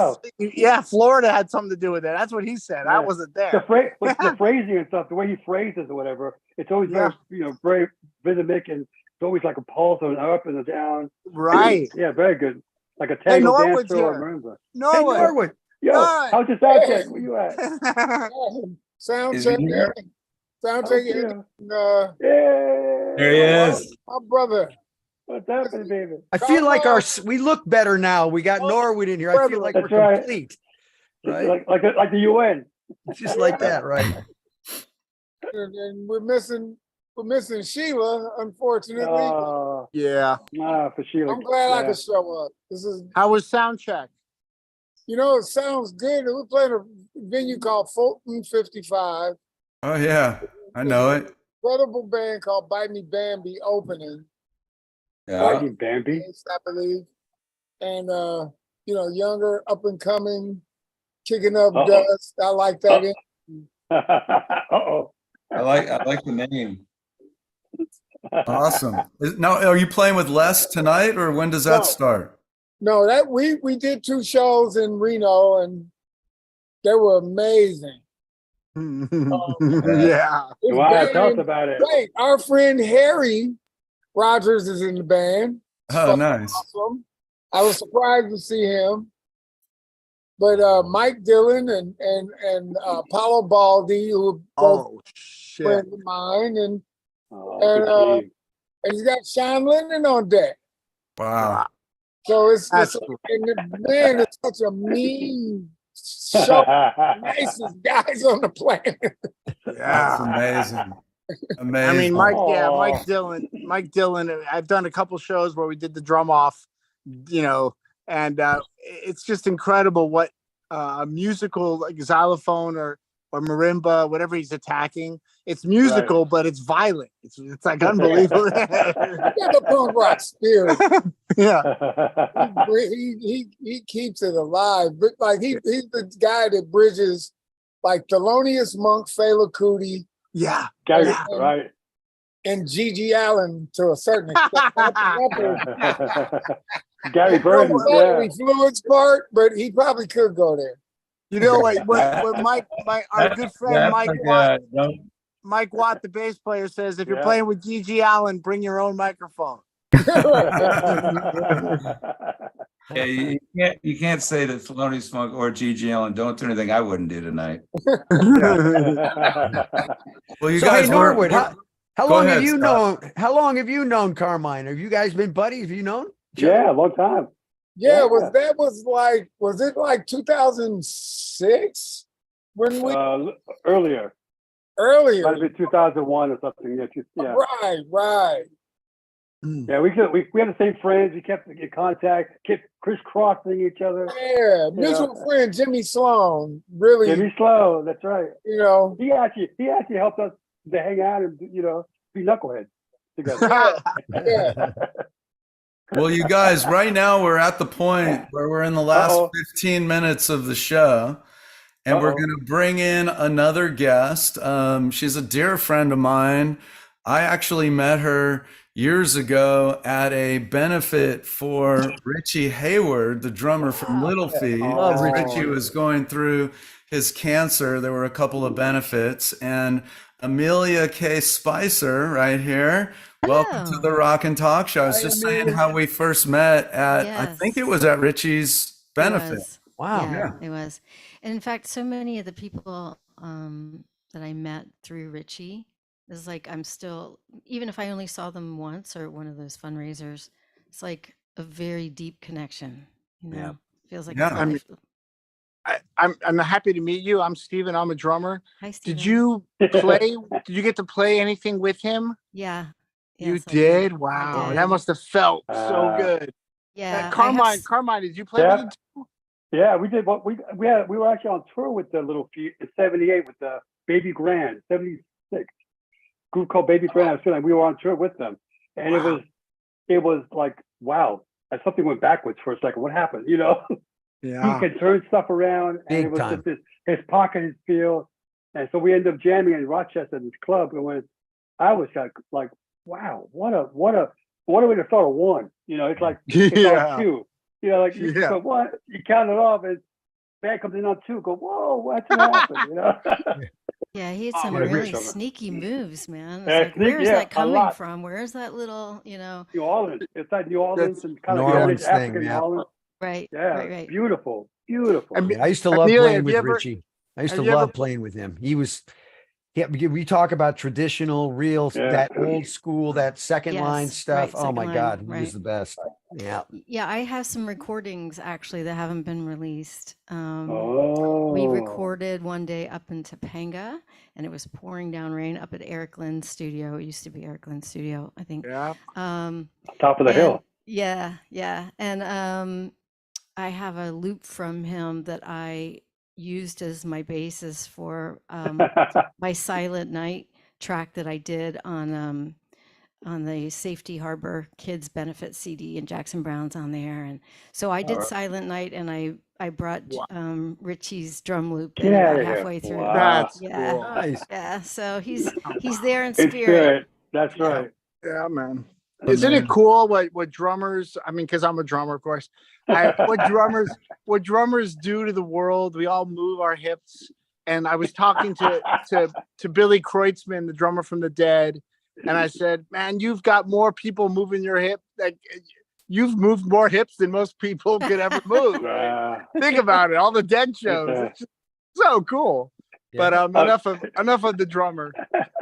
Florida had something to do with it. That's what he said. I wasn't there. The phrasing and stuff, the way he phrases or whatever, it's always very, very rhythmic, and it's always like a pulse and an up and a down. Right. Yeah, very good. Like a tango dance or marimba. Norwood. Yo, how's your sound check? Where you at? Sound Is check. he here? Sound check. Yeah. There he is. My brother. What's happening, baby? I feel like we look better now. We got Norwood in here. I feel like we're complete. Right? Like the UN. Just like that, right? And we're missing Sheila, unfortunately. For Sheila. I'm glad I could show up. How was sound check? It sounds good. We're playing a venue called Fulton 55. Oh yeah, I know it. Incredible band called Bite Me Bambi opening. Yeah. Bambi. I believe. And younger, up and coming, kicking up dust. I like that. I like the name. Awesome. Now, are you playing with Les tonight, or when does that start? No, that we did 2 shows in Reno, and they were amazing. Yeah. Wow, tell us about it. Wait, our friend Harry Rogers is in the band. Oh, nice. Awesome. I was surprised to see him. But Mike Dillon and Paolo Baldi, who are both friends of mine, and he's got Sean Lennon on deck. Wow. So it's and the man is such a mean, nicest guys on the planet. That's amazing. Amazing. I mean, Mike Dillon. I've done a couple shows where we did the drum off, and it's just incredible what a musical like xylophone or marimba, whatever he's attacking. It's musical, but it's violent. It's like unbelievable. He got the punk rock spirit. Yeah. He keeps it alive. But like he's the guy that bridges like Thelonious Monk, Fela Kuti. Yeah. Right. And Gigi Allen to a certain extent. Gary Burton. Bodily fluids part, but he probably could go there. You know what our good friend Mike Watt, the bass player, says if you're playing with Gigi Allen, bring your own microphone. Yeah, you can't say that Thelonious Monk or G.G. Allen don't do anything I wouldn't do tonight. Well, you So guys hey, Norwood, how Go long have ahead, you Scott. known? How long have you known Carmine? Have you guys been buddies? Have you known? each other? Yeah, a long time. Yeah, Yeah. was it like 2006 when we Earlier. earlier? Might have been 2001 or something. Yeah. Right. Yeah, we had the same friends. We kept in contact, kept crisscrossing each other. Yeah, mutual friend Jimmy Sloan. Really, Jimmy Slow, that's right. you know. He actually helped us to hang out and be knuckleheads together. Yeah. Well, you guys, right now we're at the point where we're in the last Uh-oh. 15 minutes of the show, and we're Uh-oh. going to bring in another guest. She's a dear friend of mine. I actually met her years ago at a benefit for Richie Hayward, the drummer from Little Feat. Love As Richie. Richie was going through his cancer, there were a couple of benefits, and Amilia K Spicer right here. Welcome to the Rock and Talk Show. I was Hi, just saying Amelia. how we first met at, I think it was at Richie's benefit. Wow. Yeah, it was. And in fact, so many of the people that I met through Richie is like, I'm still, even if I only saw them once or one of those fundraisers, it's like a very deep connection, Yeah. Feels like Yeah. a life. I'm happy to meet you. I'm Steven. I'm a drummer. Hi, Steven. Did you play? Did you get to play anything with him? Yeah. You Yes, I did? Wow, did. that must have felt so good. Yeah. Carmine, did you play Yeah. with him too? Yeah, we did. We were actually on tour with the Little Feat in '78 with the Baby Grand '76 group called Baby Grand. I was feeling like we were on tour with them, and Wow. it was like, wow, something went backwards for a second. What happened? He Yeah. could turn stuff around, and Big it was time. just his pocket, his feel, and so we ended up jamming in Rochester at this club, and I was like, wow, what a way to start a one. It's like it's Yeah. on two. Like you Yeah. go one, you count it off, and band comes in on two. Go, whoa, what's happened? Yeah, he had Oh, some what a great really drummer. sneaky moves, man. It's Yeah, like, where is sneaky, that a coming lot. from? Where is that little, New Orleans. It's like New Orleans and kind New of Orleans thing, African New yeah. Orleans. right, Yeah, right. beautiful. And Yeah, I used to love Amelia, playing have with you ever- Richie. I used have to you ever- love playing with him. We talk about traditional, real, Yeah. that old school, that second line Yes, stuff. right, Oh my second God, line, he was right. the best. Yeah. Yeah, I have some recordings actually that haven't been released. Oh. We recorded one day up in Topanga, and it was pouring down rain up at Eric Lynn's studio. It used to be Eric Lynn's studio, I think. Yeah. Top of the hill. Yeah. And I have a loop from him that I used as my basis for my Silent Night track that I did on the Safety Harbor Kids Benefit CD, and Jackson Brown's on there. And so I did Alright. Silent Night, and I brought Wow. Richie's drum loop Get in about outta here. halfway through. Wow. That's Yeah. cool. Nice. Yeah, so he's there in In spirit. spirit. That's Yeah. right. Yeah, man. That's Isn't right. it cool what drummers? I mean, because I'm a drummer, of course. What drummers do to the world? We all move our hips. And I was talking to Billy Kreutzmann, the drummer from the Dead, and I said, "Man, you've got more people moving your hip. Like you've moved more hips than most people could ever move. Think about it. All the Dead shows. It's just so cool." But enough of the drummer.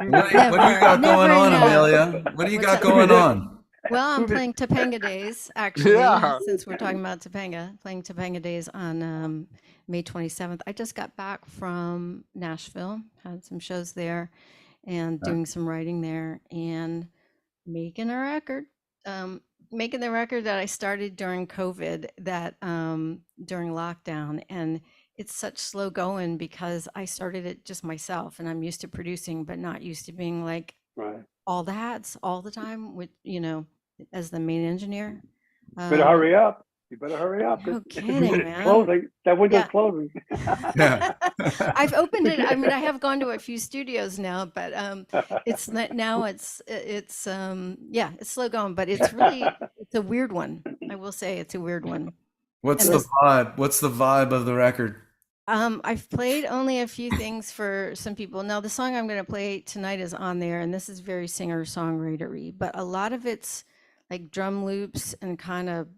What do you got Never going on, know. Amelia? What do you What's got up? going on? Well, I'm playing Topanga Days, actually, Yeah. since we're talking about Topanga, playing Topanga Days on May 27th. I just got back from Nashville, had some shows there, and doing some writing there, and making a record. Making the record that I started during COVID, that during lockdown, and it's such slow going because I started it just myself, and I'm used to producing, but not used to being like Right. all the hats all the time with, as the main engineer. Better hurry up. You better hurry up. No It's kidding, man. closing. That window's Yeah. closing. Yeah. I've opened it. I mean, I have gone to a few studios now, but it's not now. It's slow going, but it's a weird one. I will say it's a weird one. What's And the vibe? What's the vibe of the record? I've played only a few things for some people. Now, the song I'm going to play tonight is on there, and this is very singer-songwritery, but a lot of it's like drum loops and kind of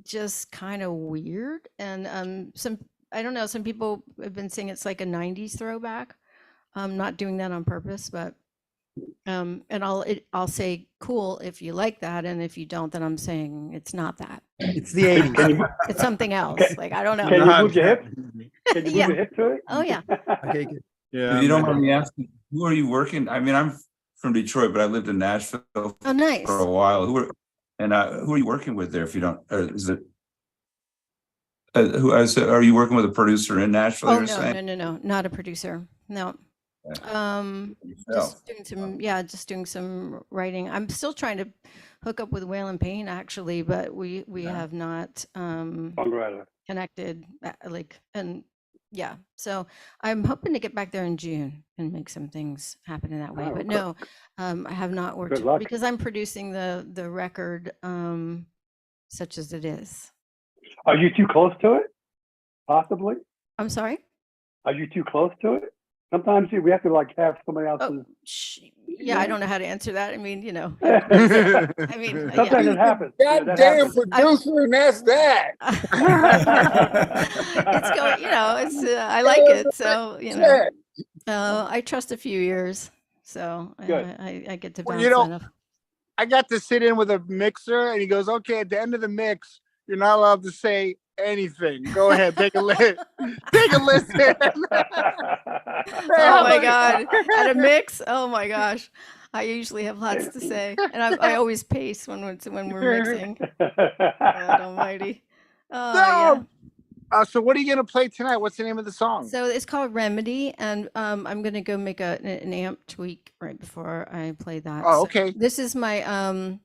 just kind of weird. And I don't know, some people have been saying it's like a 90s throwback. I'm not doing that on purpose, but and I'll say cool if you like that, and if you don't, then I'm saying it's not that. It's the 80s. It's something else. Like, I don't know. Can you move your hip? Can you move Yeah. your hip to it? Oh yeah. Okay, good. Yeah. If you don't mind me asking, who are you working? I mean, I'm from Detroit, but I lived in Nashville Oh, nice. for a while. Who are you working with there? If you don't, or is it? Are you working with a producer in Nashville? Oh you're no, saying? no, not a producer. No. Yourself. Just doing some writing. I'm still trying to hook up with Waylon Payne actually, but we have not Songwriter. connected and yeah. So I'm hoping to get back there in June and make some things happen in that way. Oh, But good. no, I have not worked Good luck. because I'm producing the record such as it is. Are you too close to it? Possibly. I'm sorry? Are you too close to it? Sometimes we have to like have somebody else's. Oh, yeah, I don't know how to answer that. I mean, you know, Sometimes I mean, it happens. Goddamn That happens. producer, and that's that. it's going, it's I like it, so I trust a few years, so Good. I get to Well, bounce you know, enough. I got to sit in with a mixer, and he goes, "Okay, at the end of the mix, you're not allowed to say anything. Go ahead, take a listen. Take a listen." Oh my god, at a mix, oh my gosh, I usually have lots to say, and I always pace when we're mixing. God almighty. Oh yeah. So what are you gonna play tonight? What's the name of the song? So it's called Remedy, and I'm gonna go make an amp tweak right before I play that. Oh, So okay. this is my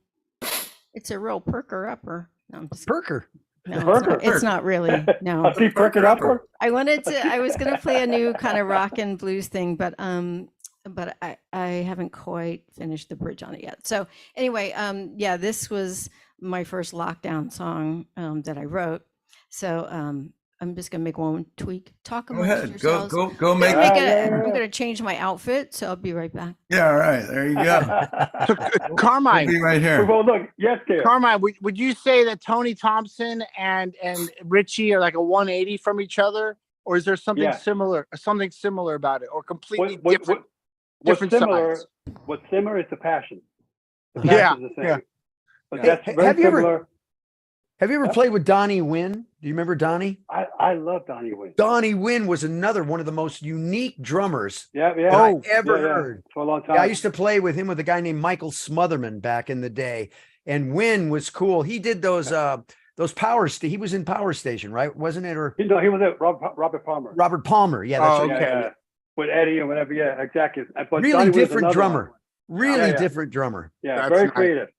it's a real perker upper. No, I'm just Perker. no, Perker. it's not really. No, Keep perking up. I was gonna play a new kind of rock and blues thing, but I haven't quite finished the bridge on it yet. So anyway, yeah, this was my first lockdown song that I wrote. So I'm just gonna make one tweak. Talk Go amongst ahead. yourselves. Go make Yeah, it. I'm gonna change my outfit, so I'll be right back. Yeah, all right. There you go. We'll Carmine, be right here. Well, look, yes, dear. Carmine, would you say that Tony Thompson and Richie are like a 180 from each other, or is there something Yeah. similar about it, or completely What's different similar? sides? What's similar is the passion. The Yeah, passion is the same. yeah. But Hey, that's very have you ever- similar. Have you ever Yeah. played with Donnie Wynn? Do you remember Donnie? I love Donnie Wynn. Donnie Wynn was another one of the most unique drummers Yeah. that I Oh, ever Yeah, yeah. heard. For a long time. Yeah, I used to play with him with a guy named Michael Smotherman back in the day, and Wynn was cool. He did those power. He was in Power Station, right? Wasn't it? Or He was at Robert Palmer. Robert Palmer? Yeah, that's Oh, right. okay. Yeah. With Eddie or whatever. Yeah, exactly. But Really Donnie Wynn's different another drummer. one. Really Yeah. different drummer. Yeah, That's very nice. creative.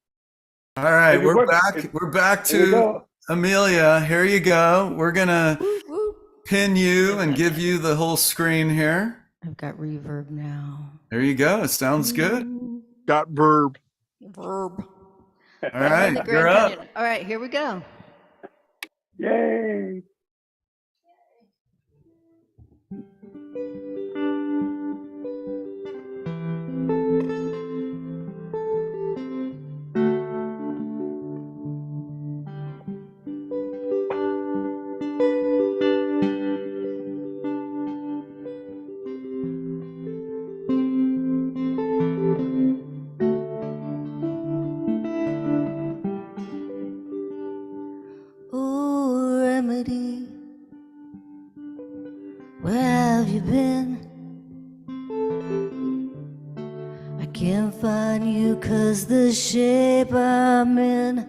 All right, If you we're work- back. if- We're back Here we to go. Amelia. Here you go. We're gonna Woo, woo. pin you and give you the whole screen here. I've got reverb now. There you go. It sounds good. Ooh, Got verb. Verb. All I'm in right, the Grand you're up. Canyon. All right, here we go. Yay. Oh, Remedy, where have you been? I can't find you 'cause the shape I'm in.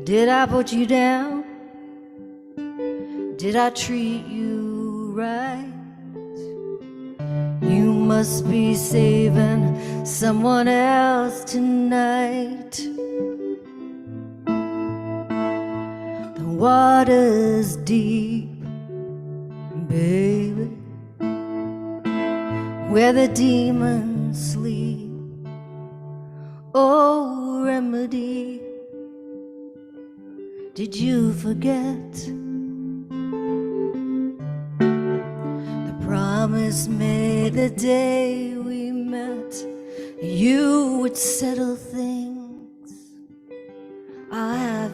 Did I put you down? Did I treat you right? You must be saving someone else tonight. The water's deep, baby, where the demons sleep. Oh, Remedy, did you forget the promise made the day we met? You would settle things. I have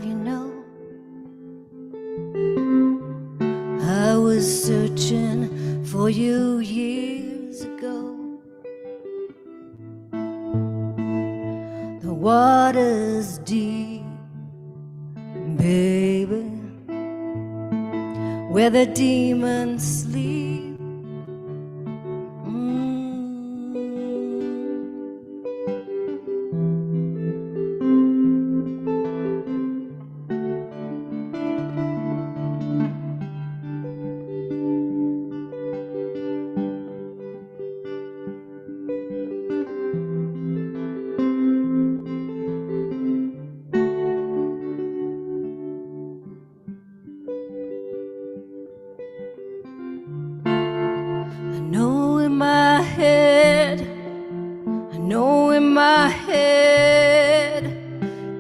searching for you years ago. The water's deep, baby, where the demons sleep.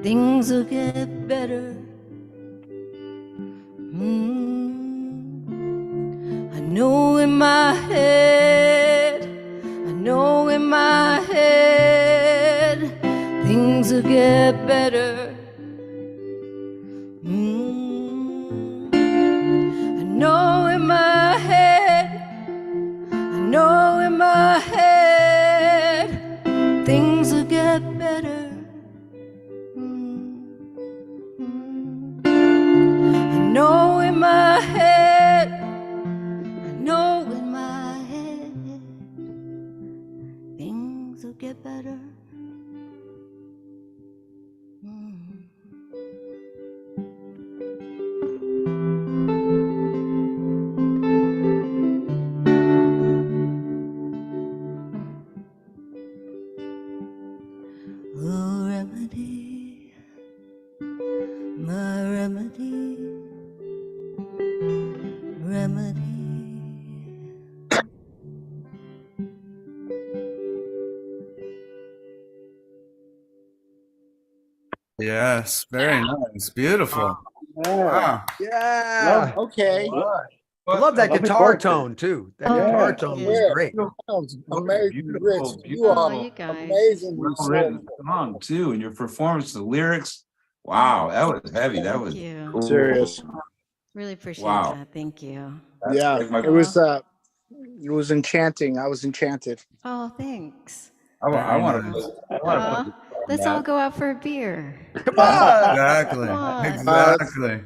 Things will get better. I know in my head, I know in my head, things will get better. I know in my head, I know in my head, things will get better. I know in my head, I know in my head, things will get better. Oh, remedy, my remedy, remedy. Yes, very nice. Beautiful. Yeah. Wow. Yeah. Okay. I love that Lovely guitar part. tone too. That Oh, guitar thank tone you. was Yeah. great. Sounds What a amazing, beautiful, Rich. You beautiful- are Oh, you guys. amazingly Well written soulful. song too, and your performance, the lyrics. Wow, that was heavy. That Thank was you. cool. Serious. Really appreciate Wow. that. Thank you. That's Yeah, like my- it was enchanting. I was enchanted. Oh, thanks. I want Very to. nice. I want to Uh, put this on let's that. all go out for a beer. Come on. Exactly. Come on. Exactly.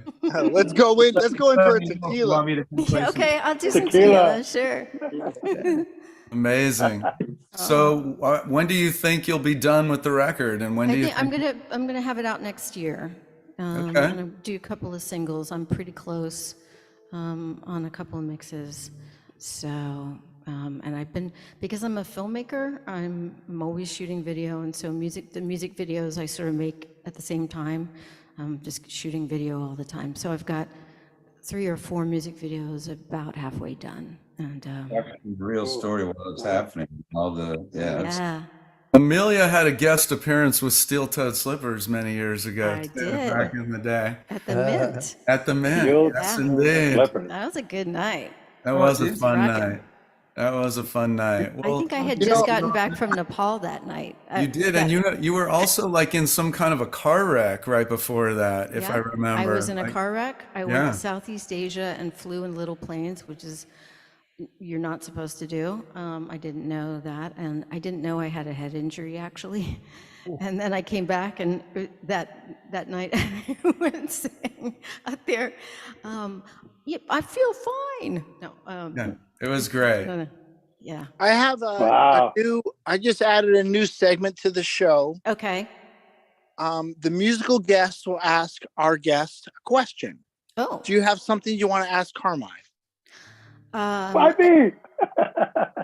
Let's go in. Let's go in for a Let me know if you tequila. want me to come play some- Okay, I'll do some Tequila. tequila, sure. Amazing. So, when do you think you'll be done with the record, and when I do you think I'm gonna have it out next year. Okay. I'm gonna do a couple of singles. I'm pretty close on a couple of mixes. So, and I've been, because I'm a filmmaker, I'm always shooting video, and so the music videos I sort of make at the same time. I'm just shooting video all the time. So I've got 3 or 4 music videos about halfway done. And The real story while it's happening. All the yeah, Amelia had a guest appearance with Steel Toed Slippers many years ago, I too, did. back in the day. at the Mint. At the Mint. Steel Yes, Toed indeed. Slippers. That was a good night. That was a it's fun rocking. night. That was a fun night. I Well, think I had you just know- gotten back from Nepal that night. you did, and you were also like in some kind of a car wreck right before that, if I remember. I was in a Like, car wreck. I Yeah. went to Southeast Asia and flew in little planes, which is you're not supposed to do. I didn't know that, and I didn't know I had a head injury actually. And then I came back, and that night I went saying out there, "Yep, I feel fine." No, Yeah, it was great. no, no. Yeah. I have Wow. I just added a new segment to the show. Okay. The musical guest will ask our guest a question. Oh. Do you have something you want to ask Carmine? Why me?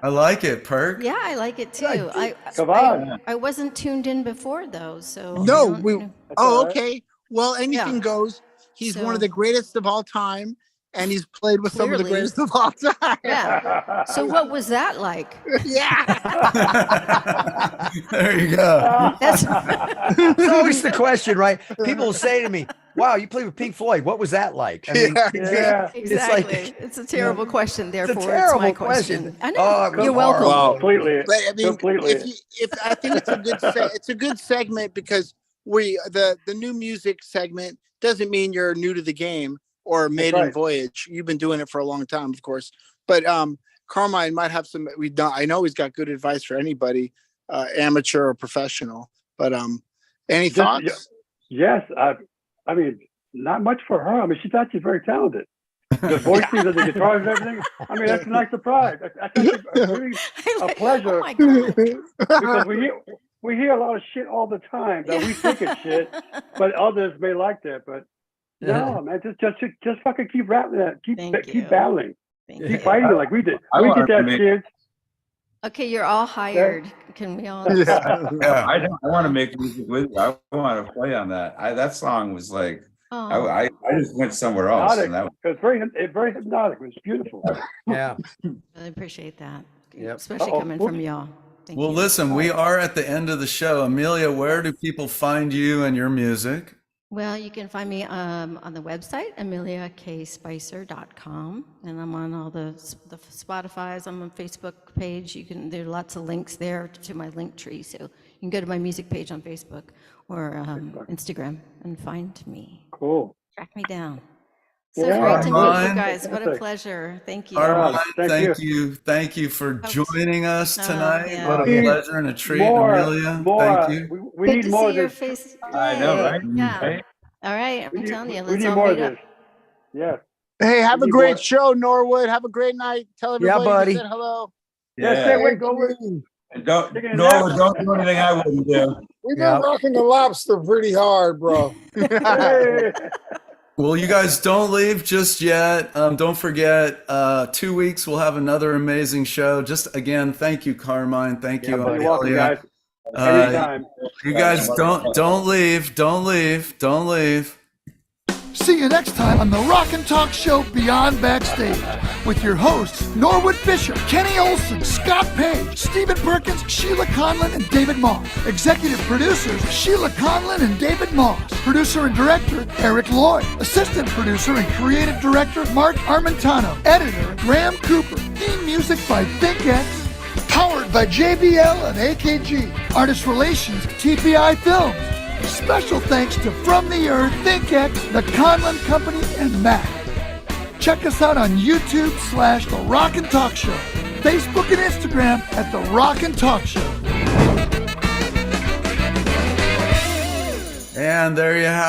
I like it, Perk. Yeah, I like it too. Come on. I wasn't tuned in before though, so I No, don't we. know. Oh, all right. okay. Well, anything Yeah. goes. He's one of So- the greatest of all time, and he's played with some of the Clearly. greatest of all time. Yeah. So what was that like? Yeah. There you go. That's It's always the question, right? People will say to me, "Wow, you played with Pink Floyd. What was that like?" I mean, Yeah. Yeah. exactly. It's a terrible question. Therefore, it's terrible my question. question. I know. Oh, it was You're welcome. horrible. Completely. But I mean, Completely. if I think it's a good it's a good segment because the new music segment doesn't mean you're new to the game or maiden right. voyage. You've been doing it for a long time, of course. But Carmine might have some. I know he's got good advice for anybody, amateur or professional. But any thoughts? Yes, I mean, not much for her. I mean, she's actually very talented. The voicing of the guitars and everything. I mean, that's a nice surprise. That's actually really a pleasure. Oh my God. Because we hear a lot of shit all the time that we think is shit, but others may like that. But no, man, just fucking keep rapping that. Keep battling. Keep fighting like we did. We did that shit. Okay, you're all hired. Can we all? I want to make music with you. I want to play on that. That song was like, I just went somewhere else. And that it was very hypnotic. It was beautiful. Yeah. I appreciate that. Yep. Especially coming from y'all. Thank you. Listen, we are at the end of the show. Amelia, where do people find you and your music? Well, you can find me on the website, amiliakspicer.com, and I'm on all the Spotify's. I'm on Facebook page. There are lots of links there to my link tree, so you can go to my music page on Facebook or Instagram and find me. Cool. Track me down. So great to meet you guys. What a pleasure. Thank you. Thank you for joining us tonight. Yeah. What a pleasure and a treat, Amelia. Thank you. We need more of your this. face. I know, right? Yeah. Right? All right. I'm telling you. We Let's need all more of meet up. this. Yeah. Hey, have a need great more. show, Norwood. Have a great night. Tell everybody buddy. you said hello. Yeah. Go with. And don't do anything I wouldn't do. We've been rocking the lobster pretty hard, bro. Well, you guys don't leave just yet. Don't forget, 2 weeks we'll have another amazing show. Just again, thank you, Carmine. Thank you, You're welcome, Amelia. guys. Anytime. You guys don't leave. Don't leave. See you next time on the Rock and Talk Show Beyond Backstage with your hosts Norwood Fisher, Kenny Olson, Scott Page, Stephen Perkins, Sheila Conlon, and David Moss. Executive producers Sheila Conlon and David Moss. Producer and director Eric Lloyd. Assistant producer and creative director Mark Armentano. Editor Graham Cooper. Theme music by ThinkX. Powered by JBL and AKG. Artist Relations TPI Films. Special thanks to From the Earth, ThinkX, The Conlon Company, and Mac. Check us out on YouTube/The Rock and Talk Show, Facebook and Instagram at The Rock and Talk Show. And there you have